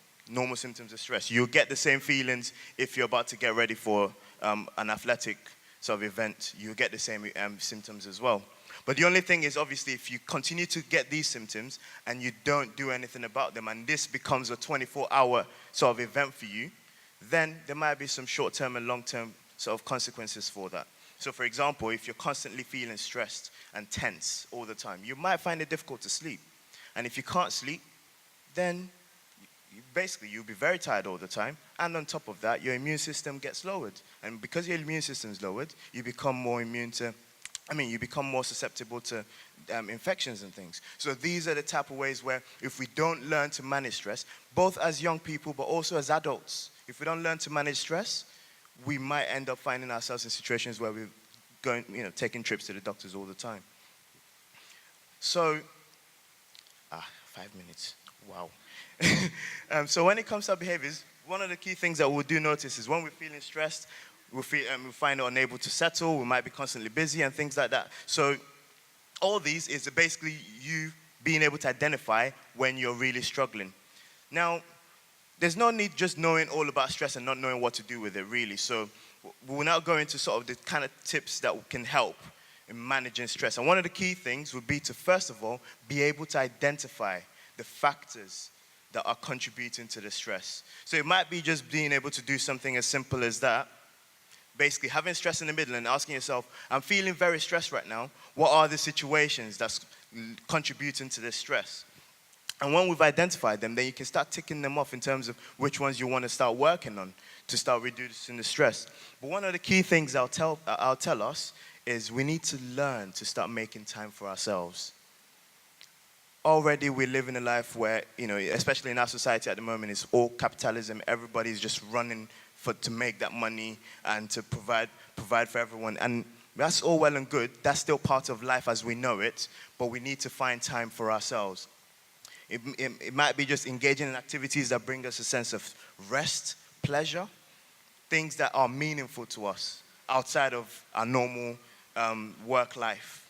symptoms of stress. You'll get the same feelings if you're about to get ready for an athletic sort of event. You'll get the same symptoms as well. But the only thing is, obviously, if you continue to get these symptoms and you don't do anything about them, and this becomes a 24-hour sort of event for you, then there might be some short-term and long-term sort of consequences for that. So, for example, if you're constantly feeling stressed and tense all the time, you might find it difficult to sleep. And if you can't sleep, then you'll be very tired all the time. And on top of that, your immune system gets lowered. And because your immune system is lowered, you become more susceptible to infections and things. So these are the type of ways where if we don't learn to manage stress, both as young people but also as adults, if we don't learn to manage stress, we might end up finding ourselves in situations where we're taking trips to the doctors all the time. So, 5 minutes, wow. So when it comes to our behaviors, one of the key things that we'll do notice is when we're feeling stressed, we find it unable to settle, we might be constantly busy and things like that. So all these is basically you being able to identify when you're really struggling. Now, there's no need just knowing all about stress and not knowing what to do with it, really. So we'll now go into sort of the kind of tips that can help in managing stress. And one of the key things would be to, first of all, be able to identify the factors that are contributing to the stress. So it might be just being able to do something as simple as that, Basically, having stress in the middle and asking yourself, I'm feeling very stressed right now. What are the situations that's contributing to this stress? And when we've identified them, then you can start ticking them off in terms of which ones you want to start working on to start reducing the stress. But one of the key things I'll tell us is we need to learn to start making time for ourselves. Already we live in a life where, especially in our society at the moment, it's all capitalism. Everybody's just running to make that money and to provide for everyone. And that's all well and good. That's still part of life as we know it. But we need to find time for ourselves. It might be just engaging in activities that bring us a sense of rest, pleasure, things that are meaningful to us outside of our normal work life.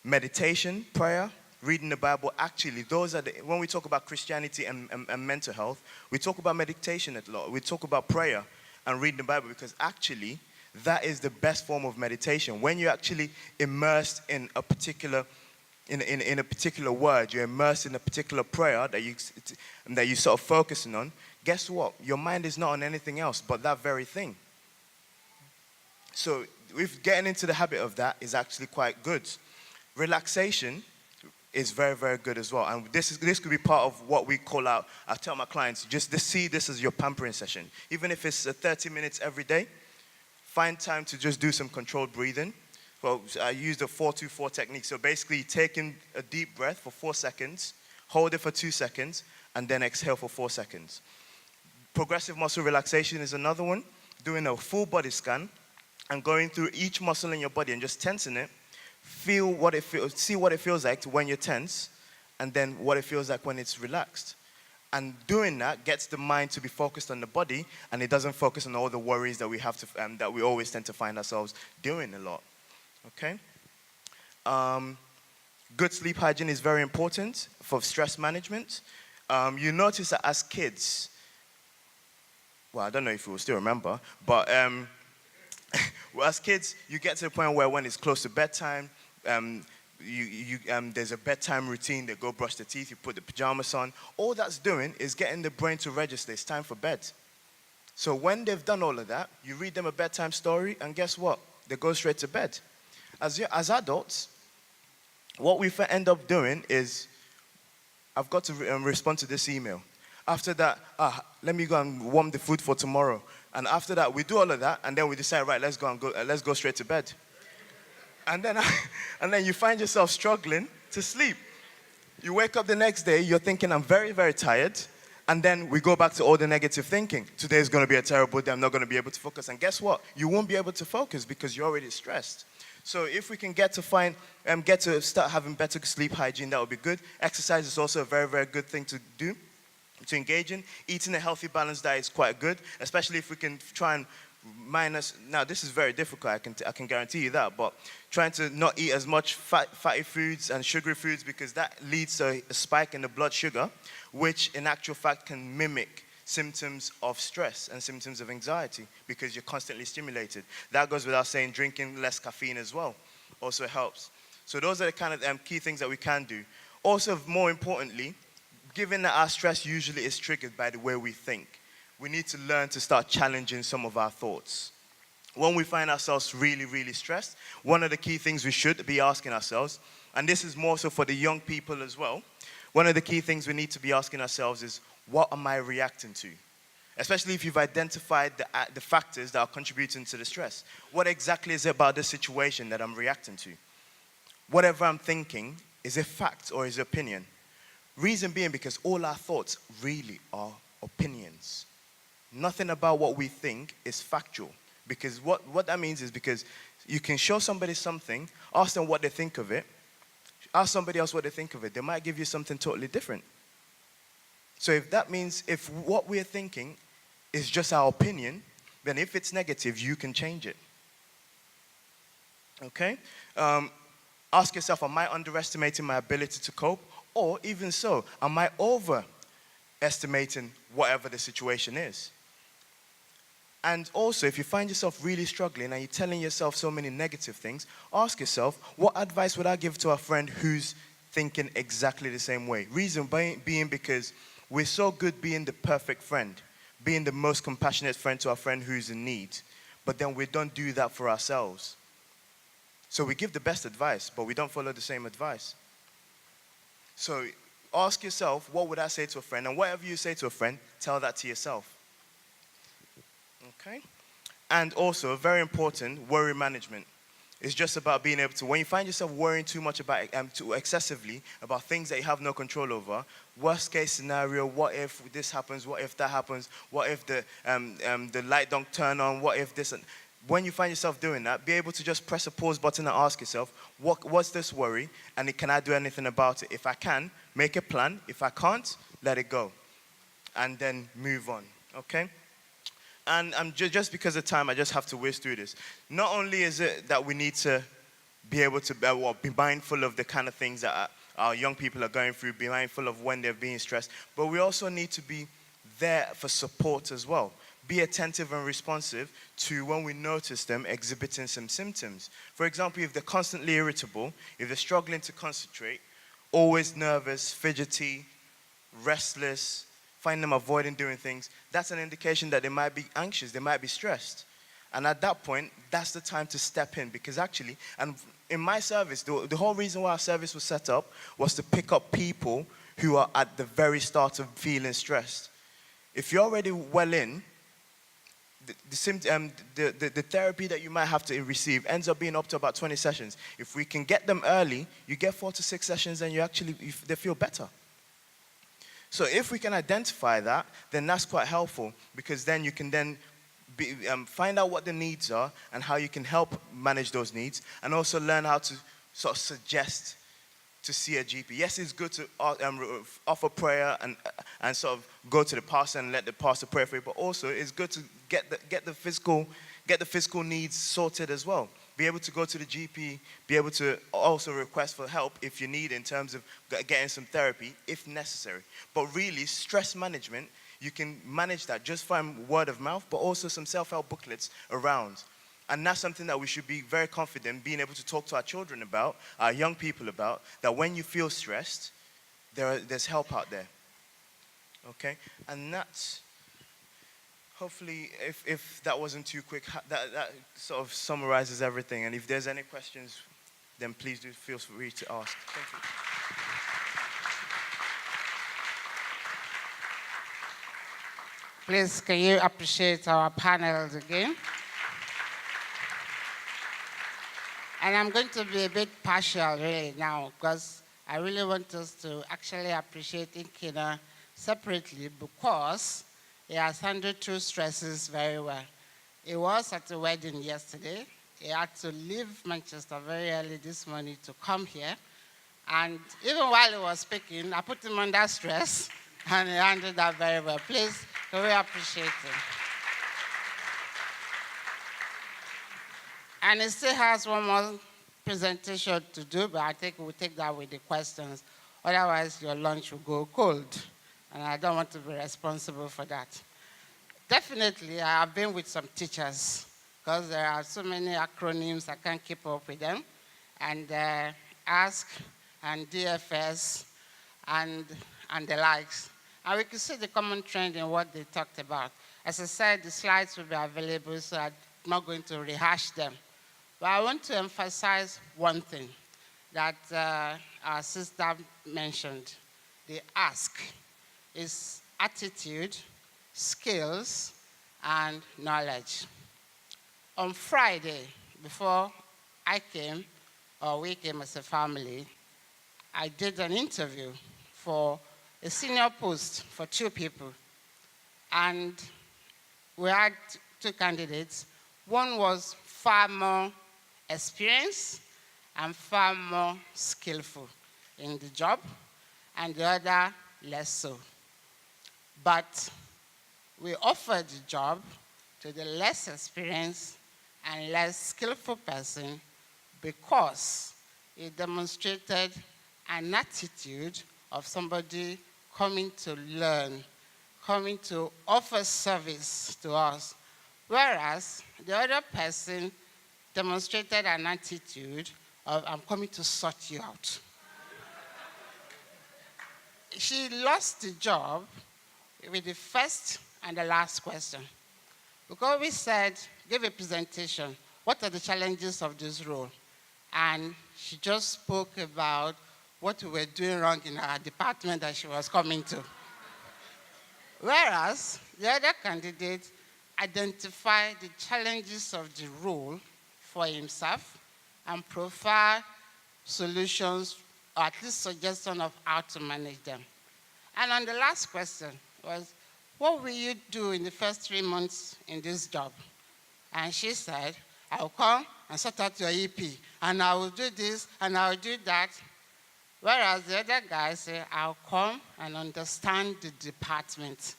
Meditation, prayer, reading the Bible, actually, when we talk about Christianity and mental health, we talk about meditation a lot. We talk about prayer and reading the Bible because actually, that is the best form of meditation. When you're actually immersed in a particular in a particular word, you're immersed in a particular prayer that you sort of focusing on, guess what? Your mind is not on anything else but that very thing. So if getting into the habit of that is actually quite good. Relaxation is very, very good as well. And this could be part of what we call out. I tell my clients, just to see this as your pampering session. Even if it's 30 minutes every day, find time to just do some controlled breathing. Well, I use the 4-2-4 technique. So basically, taking a deep breath for 4 seconds, hold it for 2 seconds, and then exhale for 4 seconds. Progressive muscle relaxation is another one. Doing a full body scan and going through each muscle in your body and just tensing it. See what it feels like when you're tense, and then what it feels like when it's relaxed. And doing that gets the mind to be focused on the body, and it doesn't focus on all the worries that we have to that we always tend to find ourselves doing a lot. Okay? Good sleep hygiene is very important for stress management. You notice that as kids, well, I don't know if you will still remember, but well, as kids, you get to the point where when it's close to bedtime, there's a bedtime routine. They go brush their teeth, you put the pajamas on. All that's doing is getting the brain to register it's time for bed. So when they've done all of that, you read them a bedtime story, and guess what? They go straight to bed. As adults, what we end up doing is, I've got to respond to this email. After that, let me go and warm the food for tomorrow. And after that, we do all of that, and then we decide, right, let's go straight to bed. And then you find yourself struggling to sleep. You wake up the next day, you're thinking, I'm very, very tired. And then we go back to all the negative thinking. Today's going to be a terrible day. I'm not going to be able to focus. And guess what? You won't be able to focus because you're already stressed. So if we can get to start having better sleep hygiene, that would be good. Exercise is also a very, very good thing to do, to engage in. Eating a healthy, balanced diet is quite good, especially if we can try and now this is very difficult, I can guarantee you that, but trying to not eat as much fatty foods and sugary foods, because that leads to a spike in the blood sugar, which in actual fact can mimic symptoms of stress and symptoms of anxiety because you're constantly stimulated. That goes without saying. Drinking less caffeine as well also helps. So those are the kind of key things that we can do. Also, more importantly, given that our stress usually is triggered by the way we think, we need to learn to start challenging some of our thoughts. When we find ourselves really, really stressed, one of the key things we should be asking ourselves, and this is more so for the young people as well, one of the key things we need to be asking ourselves is, what am I reacting to? Especially if you've identified the factors that are contributing to the stress. What exactly is it about this situation that I'm reacting to? Whatever I'm thinking, is it fact or is it opinion? Reason being because all our thoughts really are opinions. Nothing about what we think is factual. Because what that means is, because you can show somebody something, ask them what they think of it, ask somebody else what they think of it, they might give you something totally different. So if that means, if what we're thinking is just our opinion, then if it's negative, you can change it. Okay? Ask yourself, am I underestimating my ability to cope? Or even so, am I overestimating whatever the situation is? And also, if you find yourself really struggling and you're telling yourself so many negative things, ask yourself, what advice would I give to a friend who's thinking exactly the same way? Reason being because we're so good being the perfect friend, being the most compassionate friend to our friend who's in need. but then we don't do that for ourselves. So we give the best advice, but we don't follow the same advice. So ask yourself, what would I say to a friend? And whatever you say to a friend, tell that to yourself. Okay? And also, very important, worry management. It's just about being able to, when you find yourself worrying too much about, too excessively about things that you have no control over, worst case scenario, what if this happens, what if that happens, what if the light don't turn on, what if this, and when you find yourself doing that, be able to just press a pause button and ask yourself, what's this worry, and can I do anything about it? If I can, make a plan. If I can't, let it go, and then move on, okay? And just because of time, I just have to whiz through this. Not only is it that we need to be able to be mindful of the kind of things that our young people are going through, be mindful of when they're being stressed, but we also need to be there for support as well. Be attentive and responsive to when we notice them exhibiting some symptoms. For example, if they're constantly irritable, if they're struggling to concentrate, always nervous, fidgety, restless, find them avoiding doing things, that's an indication that they might be anxious, they might be stressed. And at that point, that's the time to step in, because actually, and in my service, the whole reason why our service was set up was to pick up people who are at the very start of feeling stressed. If you're already well in, the therapy that you might have to receive ends up being up to about 20 sessions. If we can get them early, you get 4 to 6 sessions and they feel better. So if we can identify that, then that's quite helpful, because then you can then find out what the needs are and how you can help manage those needs, and also learn how to sort of suggest to see a GP. Yes, it's good to offer prayer and sort of go to the pastor and let the pastor pray for you, but also it's good to get the physical needs sorted as well. Be able to go to the GP, be able to also request for help if you need, in terms of getting some therapy if necessary. But really, stress management, you can manage that just from word of mouth, but also some self-help booklets around. And that's something that we should be very confident being able to talk to our children about, our young people about, that when you feel stressed, there's help out there. Okay? And that's, hopefully, if that wasn't too quick, that sort of summarizes everything. And if there's any questions, then please do feel free to ask. Thank you. Please, can you appreciate our panels again? And I'm going to be a bit partial really now, because I really want us to actually appreciate Ikena separately, because he has handled 2 stresses very well. He was at a wedding yesterday. He had to leave Manchester very early this morning to come here. And even while he was speaking, I put him under stress, and he handled that very well. Please, can we appreciate him? And he still has one more presentation to do, but I think we'll take that with the questions. Otherwise, your lunch will go cold, and I don't want to be responsible for that. Definitely, I have been with some teachers, because there are so many acronyms, I can't keep up with them. And ASK and DFS and the likes. And we can see the common trend in what they talked about. As I said, the slides will be available, so I'm not going to rehash them. But I want to emphasize one thing that our sister mentioned. The ASK is attitude, skills, and knowledge. On Friday, before I came, or we came as a family, I did an interview for a senior post for 2 people. And we had 2 candidates. One was far more experienced and far more skillful in the job, and the other less so. But we offered the job to the less experienced and less skillful person because he demonstrated an attitude of somebody coming to learn, coming to offer service to us. Whereas the other person demonstrated an attitude of, I'm coming to sort you out. She lost the job with the first and the last question. Because we said, gave a presentation, what are the challenges of this role? And she just spoke about what we were doing wrong in our department that she was coming to. Whereas the other candidate identified the challenges of the role for himself and provide solutions or at least suggestion of how to manage them. And on the last question was, what will you do in the first 3 months in this job? And she said, I'll come and sort out your EP, and I will do this, and I will do that. Whereas the other guy said, I'll come and understand the department.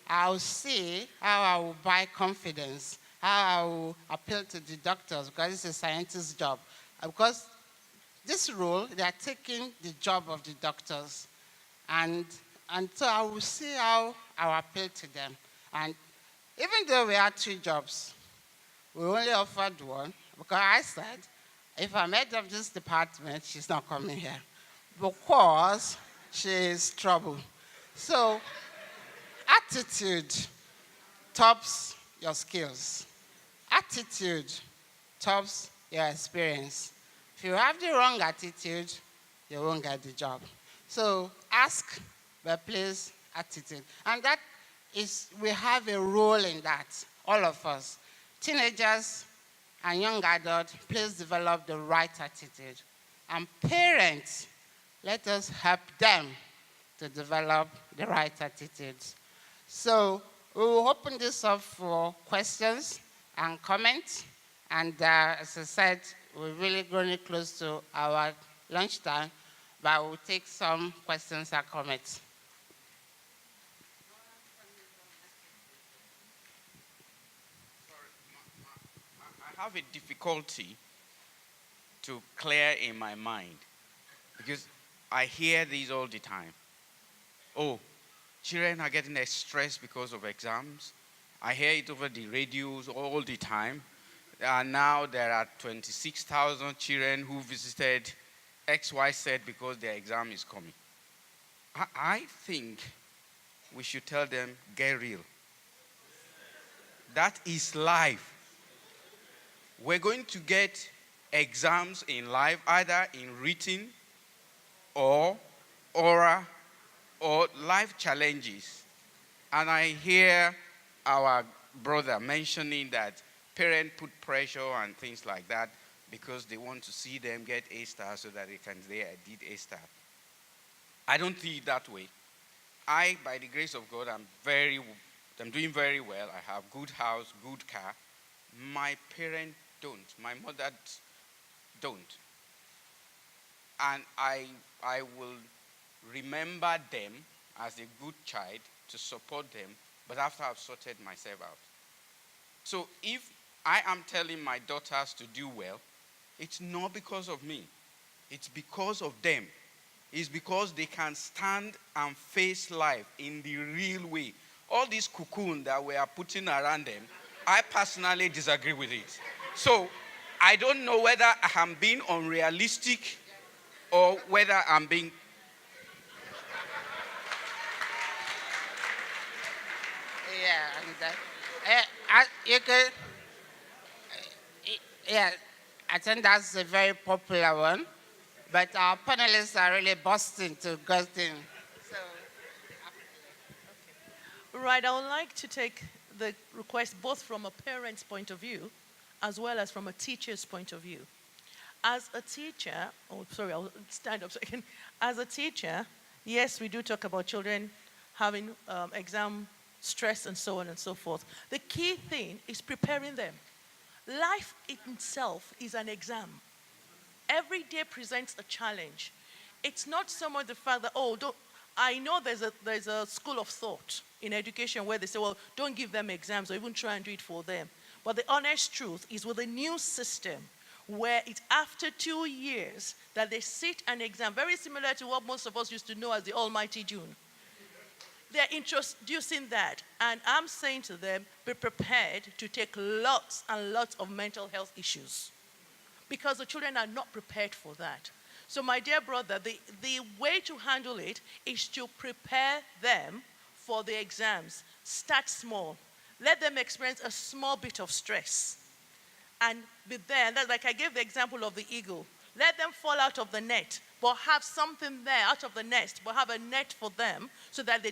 I'll see how I will buy confidence, how I will appeal to the doctors, because it's a scientist's job. Because this role, they are taking the job of the doctors. And so I will see how I will appeal to them. And even though we had 2 jobs, we only offered one, because I said, if I'm head of this department, she's not coming here, because she is trouble. So attitude tops your skills. Attitude tops your experience. If you have the wrong attitude, you won't get the job. So ask, but please, attitude. And that is, we have a role in that, all of us. Teenagers and young adults, please develop the right attitude. And parents, let us help them to develop the right attitudes. So we will open this up for questions and comments. And as I said, we're really going close to our lunchtime, but we'll take some questions and comments. I have a difficulty to clear in my mind because I hear these all the time. Oh, children are getting stressed because of exams. I hear it over the radios all the time. Now there are 26,000 children who visited XYZ because their exam is coming. I think we should tell them, get real. That is life. We're going to get exams in life, either in written or oral or life challenges. And I hear our brother mentioning that parents put pressure and things like that because they want to see them get A star so that they can say, I did A star. I don't see it that way. I, by the grace of God, I'm doing very well. I have good house, good car. My parents don't. My mother don't. And I will remember them as a good child to support them, but after I've sorted myself out. So if I am telling my daughters to do well, it's not because of me. It's because of them. It's because they can stand and face life in the real way. All this cocoon that we are putting around them, I personally disagree with it. So I don't know whether I'm being unrealistic or whether I'm being... I think that's a very popular one, but our panelists are really busting to get in. So, Right, I would like to take the request both from a parent's point of view as well as from a teacher's point of view. As a teacher, I'll stand up so I can. As a teacher, yes, we do talk about children having exam stress and so on and so forth. The key thing is preparing them. Life itself is an exam. Every day presents a challenge. It's not so much the fact that, I know there's a school of thought in education where they say, well, don't give them exams or even try and do it for them. But the honest truth is with a new system where it's after 2 years that they sit an exam, very similar to what most of us used to know as the Almighty June. They're introducing that. And I'm saying to them, be prepared to take lots and lots of mental health issues because the children are not prepared for that. So my dear brother, the way to handle it is to prepare them for the exams. Start small. let them experience a small bit of stress and be there. That's like I gave the example of the eagle. Let them fall out of the net, but have something there out of the nest, but have a net for them so that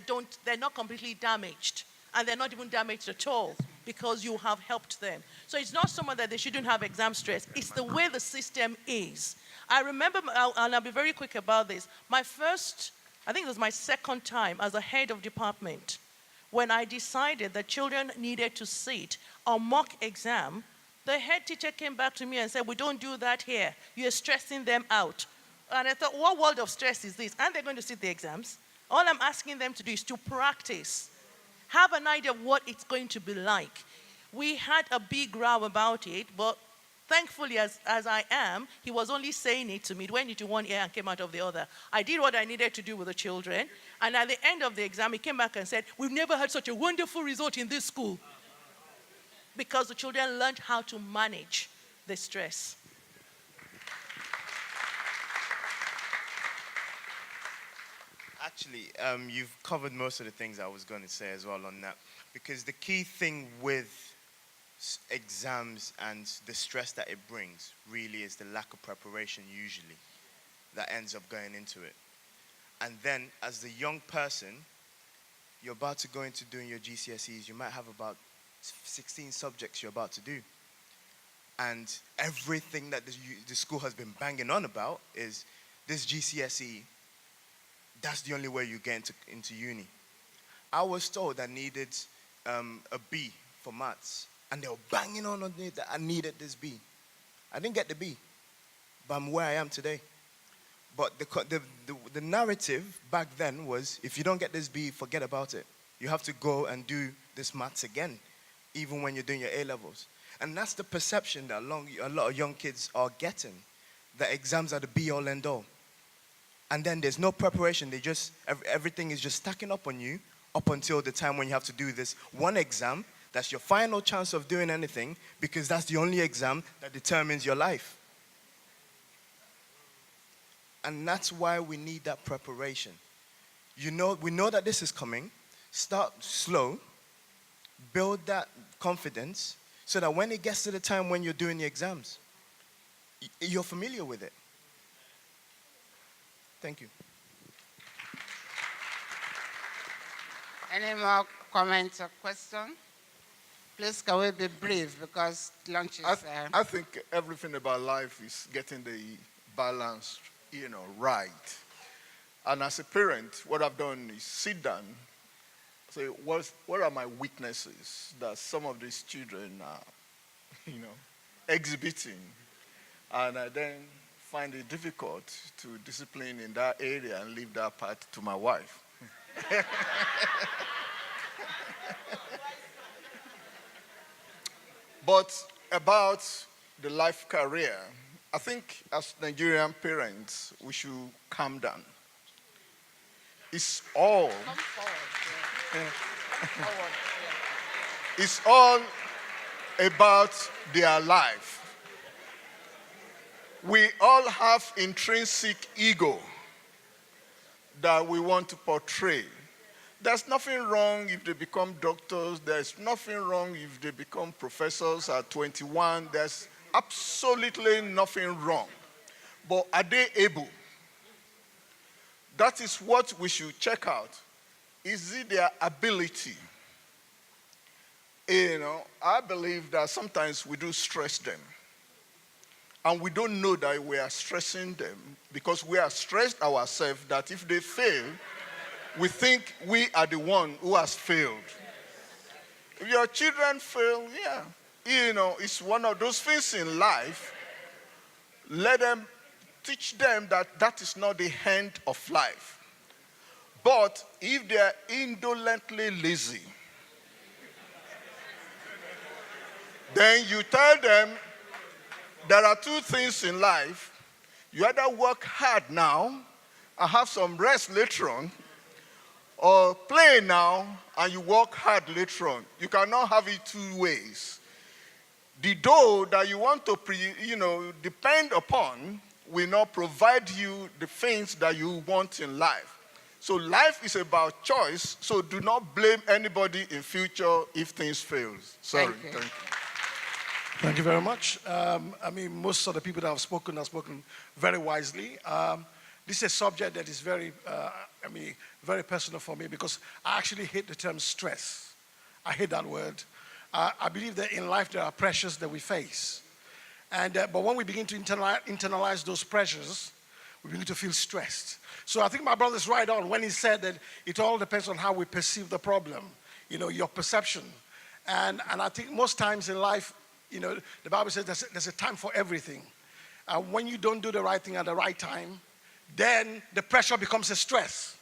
they're not completely damaged. And they're not even damaged at all because you have helped them. So it's not someone that they shouldn't have exam stress. It's the way the system is. I remember, and I'll be very quick about this, I think it was my second time as a head of department, when I decided that children needed to sit on mock exam. The head teacher came back to me and said, we don't do that here. You're stressing them out. And I thought, what world of stress is this? Aren't they going to sit the exams? All I'm asking them to do is to practice. Have an idea of what it's going to be like. We had a big row about it, but thankfully, as I am, he was only saying it to me. It went into one ear and came out of the other. I did what I needed to do with the children. And at the end of the exam, he came back and said, we've never had such a wonderful result in this school. Because the children learned how to manage the stress. Actually, you've covered most of the things I was going to say as well on that. Because the key thing with exams and the stress that it brings really is the lack of preparation usually that ends up going into it. And then as the young person, you're about to go into doing your GCSEs, you might have about 16 subjects you're about to do. And everything that the school has been banging on about is this GCSE, that's the only way you get into uni. I was told I needed a B for maths, and they were banging on it that I needed this B. I didn't get the B, but I'm where I am today. But the narrative back then was, if you don't get this B, forget about it. You have to go and do this maths again, even when you're doing your A-levels. And that's the perception that a lot of young kids are getting, that exams are the be-all, end-all. And then there's no preparation. Everything is just stacking up on you up until the time when you have to do this one exam. That's your final chance of doing anything, because that's the only exam that determines your life. And that's why we need that preparation. We know that this is coming. Start slow. Build that confidence so that when it gets to the time when you're doing the exams, you're familiar with it. Thank you. Any more comments or questions? Please, can we be brief because lunch is... I think everything about life is getting the balance, right. And as a parent, what I've done is sit down, say, what are my weaknesses that some of these children are, exhibiting? And I then find it difficult to discipline in that area and leave that part to my wife. But about the life career, I think as Nigerian parents, we should calm down. It's all... Come forward. Yeah. It's all about their life. We all have intrinsic ego that we want to portray. There's nothing wrong if they become doctors. There's nothing wrong if they become professors at 21. There's absolutely nothing wrong. But are they able? That is what we should check out. Is it their ability? I believe that sometimes we do stress them. And we don't know that we are stressing them because we are stressed ourselves that if they fail, we think we are the one who has failed. If your children fail, it's one of those things in life. Teach them that that is not the end of life. But if they are indolently lazy, then you tell them there are two things in life. You either work hard now and have some rest later on, or play now and you work hard later on. You cannot have it two ways. The dough that you want to depend upon will not provide you the things that you want in life. So life is about choice. So do not blame anybody in future if things fail. Sorry. Thank you. Thank you very much. Most of the people that have spoken very wisely. This is a subject that is very, very personal for me because I actually hate the term stress. I hate that word. I believe that in life there are pressures that we face. But when we begin to internalize those pressures, we begin to feel stressed. So I think my brother's right on when he said that it all depends on how we perceive the problem, your perception. And I think most times in life, the Bible says there's a time for everything. When you don't do the right thing at the right time, then the pressure becomes a stress.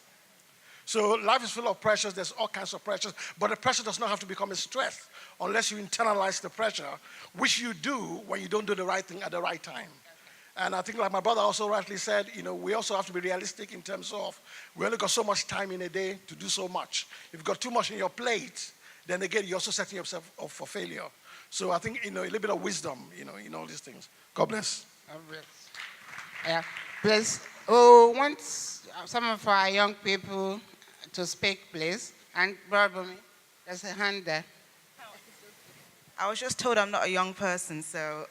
So life is full of pressures. There's all kinds of pressures. But the pressure does not have to become a stress unless you internalize the pressure, which you do when you don't do the right thing at the right time. And I think like my brother also rightly said, we also have to be realistic in terms of we only got so much time in a day to do so much. If you've got too much in your plate, then again, you're also setting yourself up for failure. So I think, a little bit of wisdom, in all these things. God bless. God bless. Yeah, please. Oh, want some of our young people to speak, please. And brother, there's a hand there. I was just told I'm not a young person, so.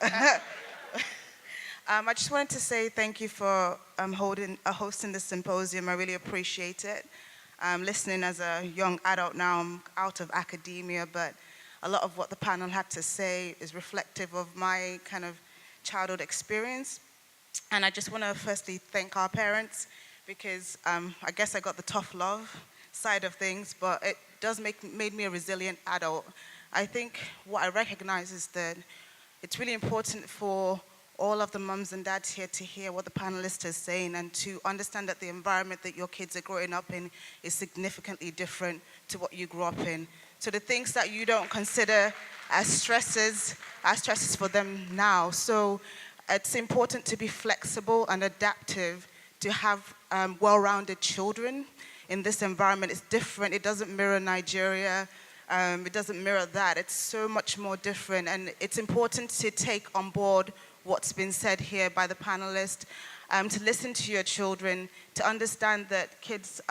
I just wanted to say thank you for hosting this symposium. I really appreciate it. Listening as a young adult now, I'm out of academia, but a lot of what the panel had to say is reflective of my kind of childhood experience. And I just want to firstly thank our parents because I guess I got the tough love side of things, but it does made me a resilient adult. I think what I recognize is that it's really important for all of the mums and dads here to hear what the panelists are saying and to understand that the environment that your kids are growing up in is significantly different to what you grew up in. So the things that you don't consider as stresses for them now. So it's important to be flexible and adaptive to have well-rounded children in this environment. It's different. It doesn't mirror Nigeria. It doesn't mirror that. It's so much more different. And it's important to take on board what's been said here by the panelists, to listen to your children, to understand that kids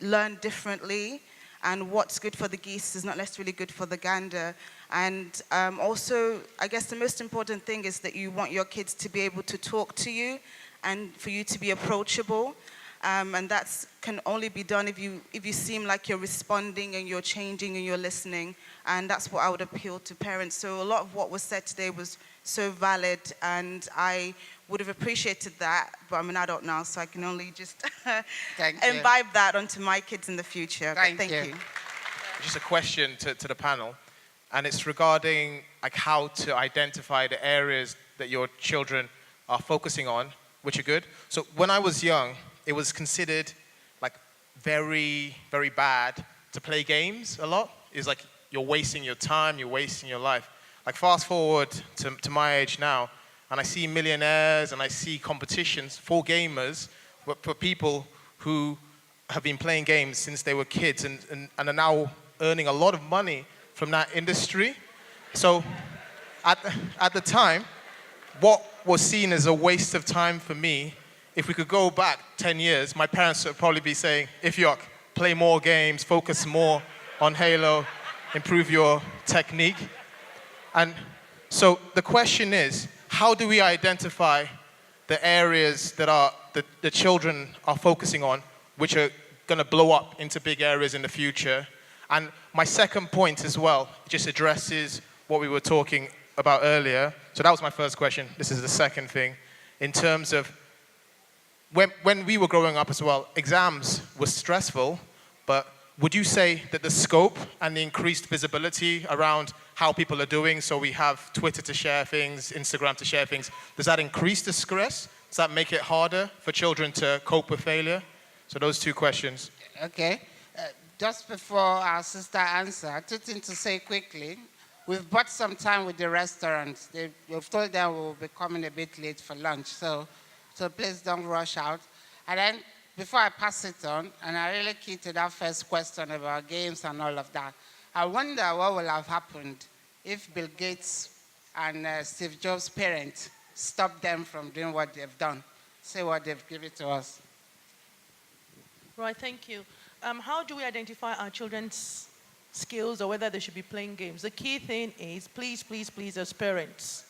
learn differently, and what's good for the geese is not necessarily good for the gander. And also, I guess the most important thing is that you want your kids to be able to talk to you and for you to be approachable. And that can only be done if you seem like you're responding and you're changing and you're listening. And that's what I would appeal to parents. So a lot of what was said today was so valid, and I would have appreciated that, but I'm an adult now, so I can only just imbibe that onto my kids in the future. Thank you. Just a question to the panel, and it's regarding like how to identify the areas that your children are focusing on, which are good. So when I was young, it was considered like very, very bad to play games a lot. It's like you're wasting your time, you're wasting your life. Like fast forward to my age now, and I see millionaires and I see competitions for gamers, for people who have been playing games since they were kids and are now earning a lot of money from that industry. So at the time, what was seen as a waste of time for me, if we could go back 10 years, my parents would probably be saying, Ifyok, play more games, focus more on Halo, improve your technique. And so the question is, how do we identify the areas that the children are focusing on, which are going to blow up into big areas in the future? And my second point as well just addresses what we were talking about earlier. So that was my first question. This is the second thing. In terms of when we were growing up as well, exams were stressful, but would you say that the scope and the increased visibility around how people are doing, so we have Twitter to share things, Instagram to share things, does that increase the stress? Does that make it harder for children to cope with failure? So those two questions. Okay. Just before our sister answers, two things to say quickly. We've bought some time with the restaurants. We've told them we'll be coming a bit late for lunch, so please don't rush out. And then before I pass it on, and I really key to that first question about games and all of that, I wonder what would have happened if Bill Gates and Steve Jobs' parents stopped them from doing what they've done. Say what they've given to us. Right, thank you. How do we identify our children's skills or whether they should be playing games? The key thing is, please, please, please, as parents,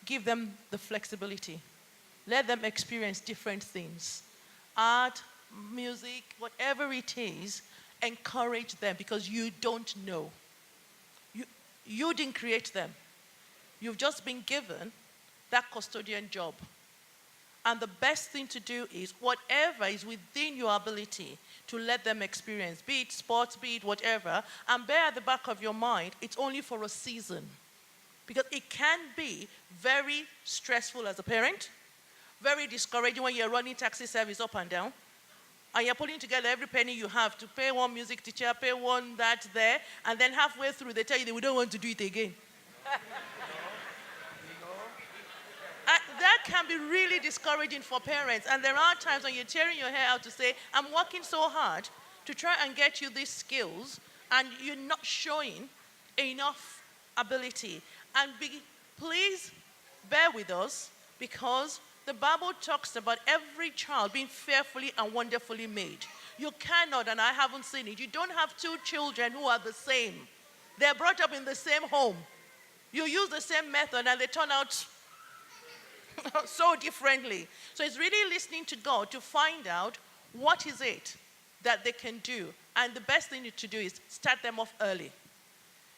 give them the flexibility. Let them experience different things. Art, music, whatever it is, encourage them because you don't know. You didn't create them. You've just been given that custodian job. And the best thing to do is whatever is within your ability to let them experience, be it sports, be it whatever, and bear at the back of your mind, it's only for a season. Because it can be very stressful as a parent, very discouraging when you're running taxi service up and down, and you're putting together every penny you have to pay one music teacher, pay one that there, and then halfway through they tell you we don't want to do it again. That can be really discouraging for parents. And there are times when you're tearing your hair out to say, I'm working so hard to try and get you these skills, and you're not showing enough ability. And please bear with us, because the Bible talks about every child being fearfully and wonderfully made. You cannot, and I haven't seen it, you don't have two children who are the same. They're brought up in the same home. You use the same method and they turn out so differently. So it's really listening to God to find out what is it that they can do. And the best thing to do is start them off early.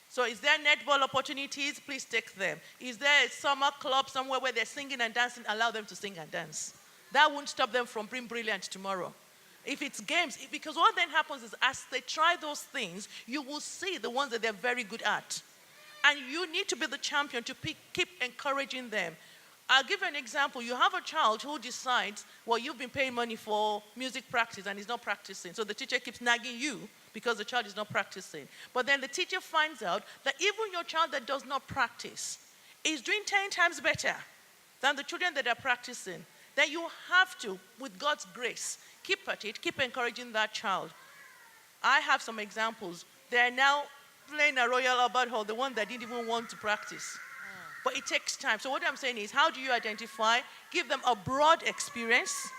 So is there netball opportunities? Please take them. Is there a summer club somewhere where they're singing and dancing? Allow them to sing and dance. That won't stop them from being brilliant tomorrow. If it's games, because what then happens is as they try those things, you will see the ones that they're very good at. And you need to be the champion to keep encouraging them. I'll give you an example. You have a child who decides, well, you've been paying money for music practice and he's not practicing. So the teacher keeps nagging you because the child is not practicing. But then the teacher finds out that even your child that does not practice is doing 10 times better than the children that are practicing. Then you have to, with God's grace, keep at it, keep encouraging that child. I have some examples. They are now playing a Royal Albert Hall, the one that didn't even want to practice. But it takes time. So what I'm saying is, how do you identify? Give them a broad experience.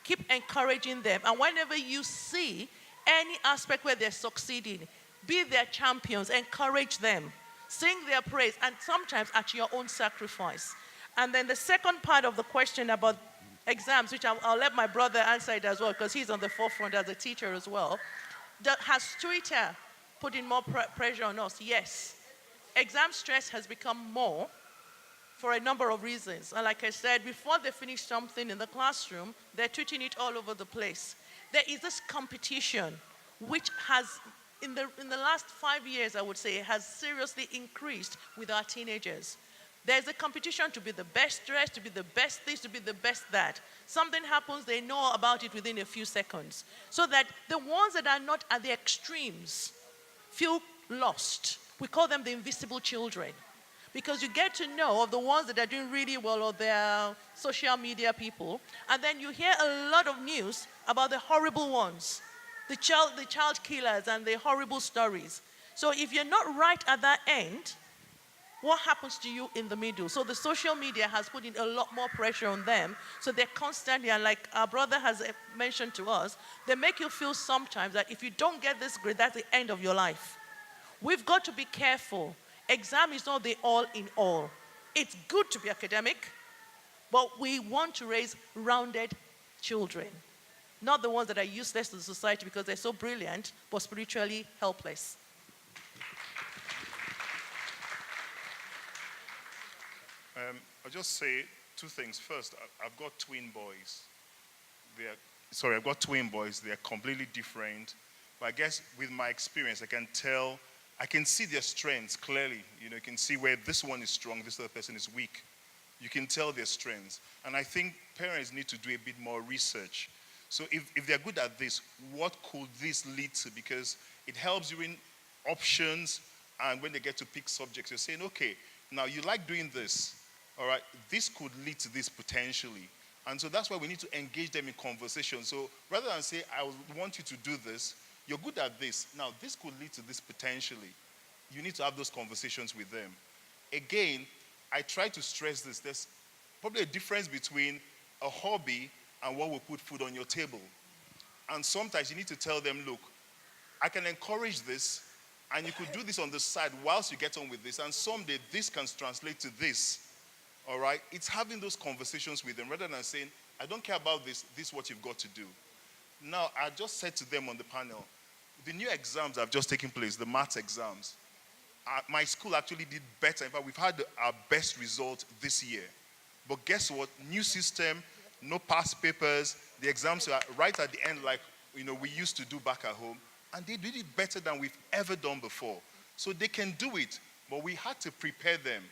Keep encouraging them. And whenever you see any aspect where they're succeeding, be their champions. Encourage them. Sing their praise. And sometimes at your own sacrifice. And then the second part of the question about exams, which I'll let my brother answer it as well, because he's on the forefront as a teacher as well. Has Twitter put in more pressure on us? Yes. Exam stress has become more for a number of reasons. And like I said, before they finish something in the classroom, they're tweeting it all over the place. There is this competition which has, in the last 5 years, I would say, has seriously increased with our teenagers. There's a competition to be the best dressed, to be the best this, to be the best that. Something happens, they know about it within a few seconds. So that the ones that are not at the extremes feel lost. We call them the invisible children. Because you get to know of the ones that are doing really well, or they're social media people, and then you hear a lot of news about the horrible ones, the child killers and the horrible stories. So if you're not right at that end, what happens to you in the middle? So the social media has put in a lot more pressure on them. So they're constantly, and like our brother has mentioned to us, they make you feel sometimes that if you don't get this grade, that's the end of your life. We've got to be careful. Exam is not the all in all. It's good to be academic, but we want to raise rounded children, not the ones that are useless to the society because they're so brilliant, but spiritually helpless. I'll just say two things. First, I've got twin boys. I've got twin boys. They're completely different. But I guess with my experience, I can see their strengths clearly. You can see where this one is strong, this other person is weak. You can tell their strengths. And I think parents need to do a bit more research. So if they're good at this, what could this lead to? Because it helps you in options, and when they get to pick subjects, you're saying, okay, now you like doing this. All right, this could lead to this potentially. And so that's why we need to engage them in conversation. So rather than say, I want you to do this, you're good at this. Now, this could lead to this potentially. You need to have those conversations with them. Again, I try to stress this. There's probably a difference between a hobby and what will put food on your table. And sometimes you need to tell them, look, I can encourage this, and you could do this on the side whilst you get on with this, and someday this can translate to this. All right? It's having those conversations with them rather than saying, I don't care about this, this is what you've got to do. Now, I just said to them on the panel, the new exams have just taken place, the maths exams. My school actually did better. In fact, we've had our best result this year. But guess what? New system, no past papers. The exams are right at the end like we used to do back at home. And they did it better than we've ever done before. So they can do it, but we had to prepare them.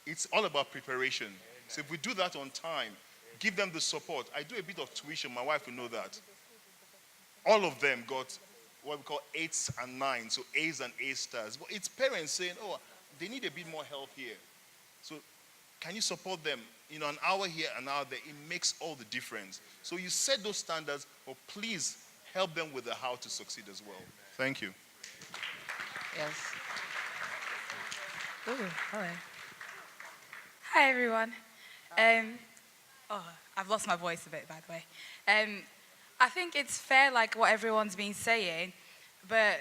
It's all about preparation. So if we do that on time, give them the support. I do a bit of tuition. My wife will know that. All of them got what we call 8s and 9s, so A's and A stars. But it's parents saying, oh, they need a bit more help here. So can you support them? An hour here, an hour there, it makes all the difference. So you set those standards, but please help them with the how to succeed as well. Thank you. Yes. Ooh, hello. Hi, everyone. I've lost my voice a bit, by the way. I think it's fair, like what everyone's been saying, but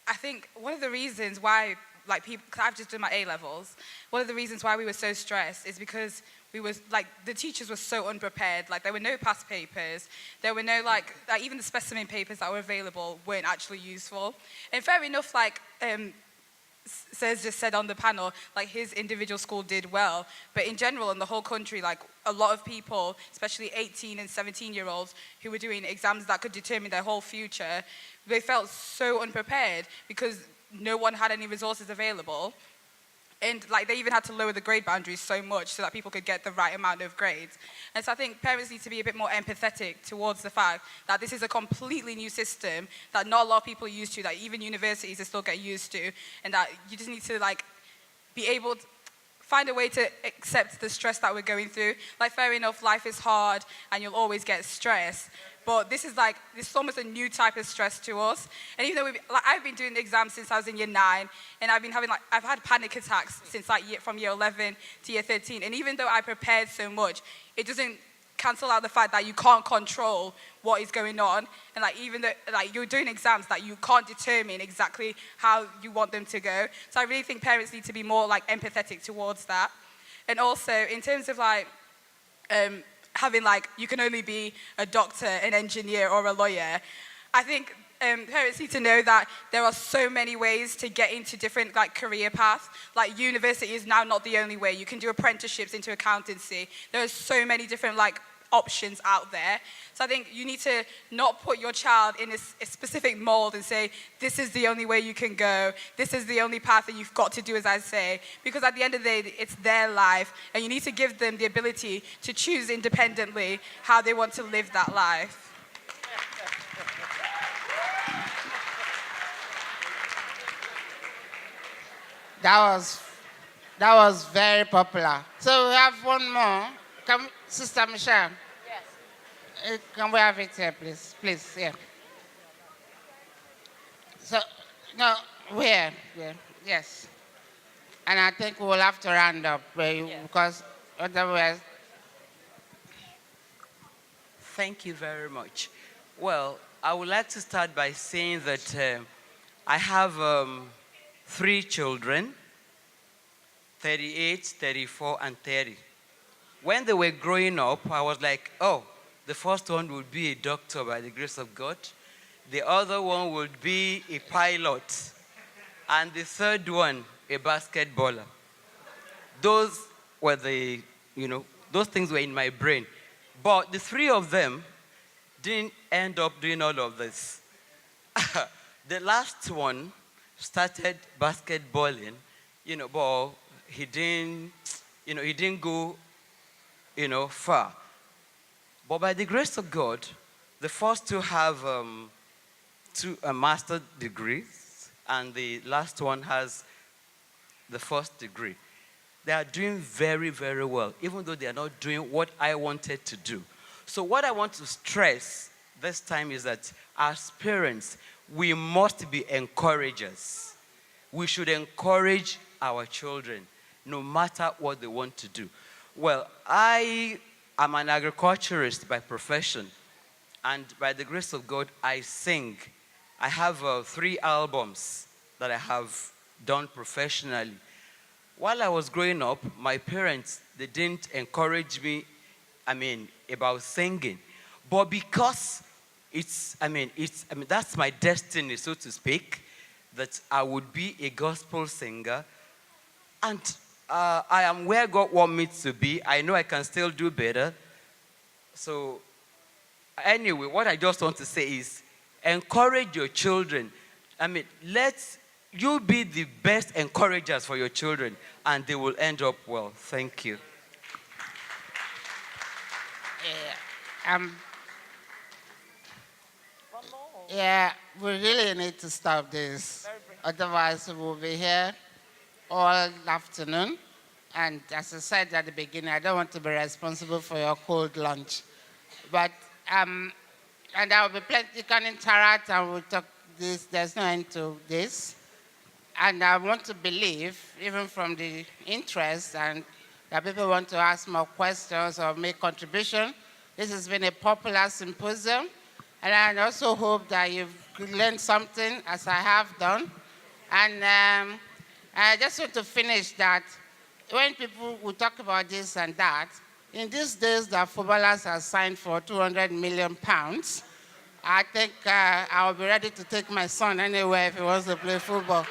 I think one of the reasons why, like people, cause I've just done my A-levels, one of the reasons why we were so stressed is because the teachers were so unprepared. Like there were no past papers, there were no like even the specimen papers that were available weren't actually useful. And fair enough, like Sez just said on the panel, like his individual school did well, but in general in the whole country, like a lot of people, especially 18 and 17-year-olds who were doing exams that could determine their whole future, they felt so unprepared because no one had any resources available. And like they even had to lower the grade boundaries so much so that people could get the right amount of grades. And so I think parents need to be a bit more empathetic towards the fact that this is a completely new system that not a lot of people are used to, that even universities are still getting used to, and that you just need to like be able to find a way to accept the stress that we're going through. Like fair enough, life is hard and you'll always get stress. But this is almost a new type of stress to us. And even though I've been doing the exams since I was in year 9, and I've had panic attacks since from year 11 to year 13. And even though I prepared so much, it doesn't cancel out the fact that you can't control what is going on. And even though you're doing exams that you can't determine exactly how you want them to go. So I really think parents need to be more empathetic towards that. And also in terms of having you can only be a doctor, an engineer, or a lawyer. I think parents need to know that there are so many ways to get into different career paths. University is now not the only way. You can do apprenticeships into accountancy. There are so many different options out there. So I think you need to not put your child in a specific mold and say, this is the only way you can go, this is the only path that you've got to do as I say, because at the end of the day, it's their life, and you need to give them the ability to choose independently how they want to live that life. That was very popular. So we have one more. Sister Michelle. Yes. Can we have it here, please? Please, yeah. So, no, where? Yes. And I think we'll have to round up because otherwise. Thank you very much. Well, I would like to start by saying that I have 3 children, 38, 34, and 30. When they were growing up, I was like, oh, the first one would be a doctor by the grace of God. The other one would be a pilot. And the third one, a basketballer. Those were those things were in my brain. But the 3 of them didn't end up doing all of this. The last one started basketballing, but he didn't go far. But by the grace of God, the first 2 have 2 master's degrees, and the last one has the first degree. They are doing very, very well, even though they are not doing what I wanted to do. So what I want to stress this time is that as parents, we must be encouragers. We should encourage our children, no matter what they want to do. Well, I am an agriculturist by profession, And by the grace of God, I sing. I have 3 albums that I have done professionally. While I was growing up, my parents, they didn't encourage me, about singing. But because that's my destiny, so to speak, that I would be a gospel singer. And I am where God wants me to be. I know I can still do better. So anyway, what I just want to say is encourage your children. Let you be the best encouragers for your children, and they will end up well. Thank you. We really need to stop this. Otherwise, we will be here all afternoon. And as I said at the beginning, I don't want to be responsible for your cold lunch. But, and there will be plenty, you can interact and we'll talk this, there's no end to this. And I want to believe, even from the interest, and that people want to ask more questions or make contribution. This has been a popular symposium. And I also hope that you've learned something, as I have done. And I just want to finish that when people will talk about this and that, in these days that footballers are signed for £200 million, I think I'll be ready to take my son anywhere if he wants to play football.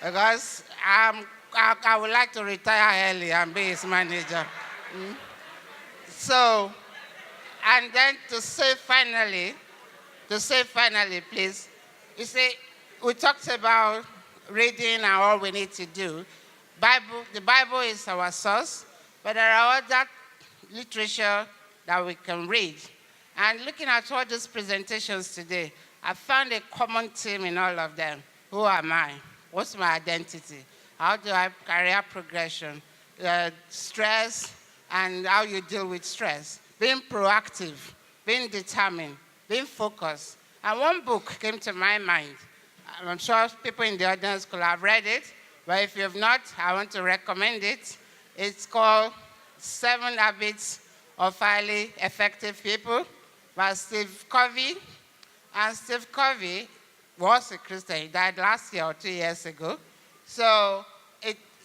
Because I would like to retire early and be his manager. So, and then to say finally, please, you see, we talked about reading and all we need to do. The Bible is our source, but there are other literature that we can read. And looking at all these presentations today, I found a common theme in all of them. Who am I? What's my identity? How do I career progression? Stress and how you deal with stress. Being proactive, being determined, being focused. And one book came to my mind. I'm sure people in the audience could have read it, but if you have not, I want to recommend it. It's called 7 Habits of Highly Effective People by Steve Covey. And Steve Covey was a Christian. He died last year or 2 years ago. So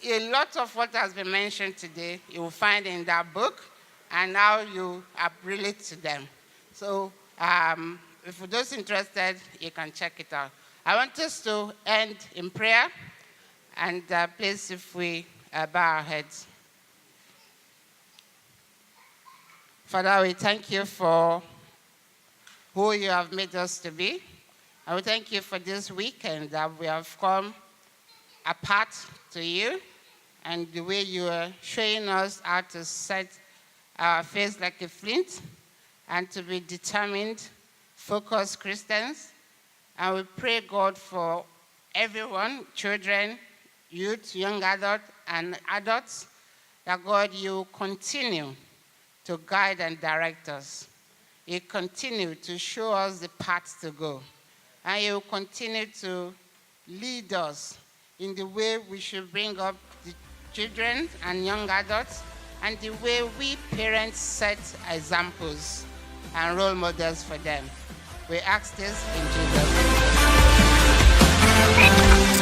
a lot of what has been mentioned today, you will find in that book and how you relate to them. So for those interested, you can check it out. I want us to end in prayer, and please, if we bow our heads. Father, we thank you for who you have made us to be. I will thank you for this weekend that we have come apart to you, and the way you are showing us how to set our face like a flint and to be determined, focused Christians. And we pray, God, for everyone, children, youth, young adults, and adults, that, God, you continue to guide and direct us. You continue to show us the path to go. And you continue to lead us in the way we should bring up the children and young adults, and the way we parents set examples and role models for them. We ask this in Jesus' name.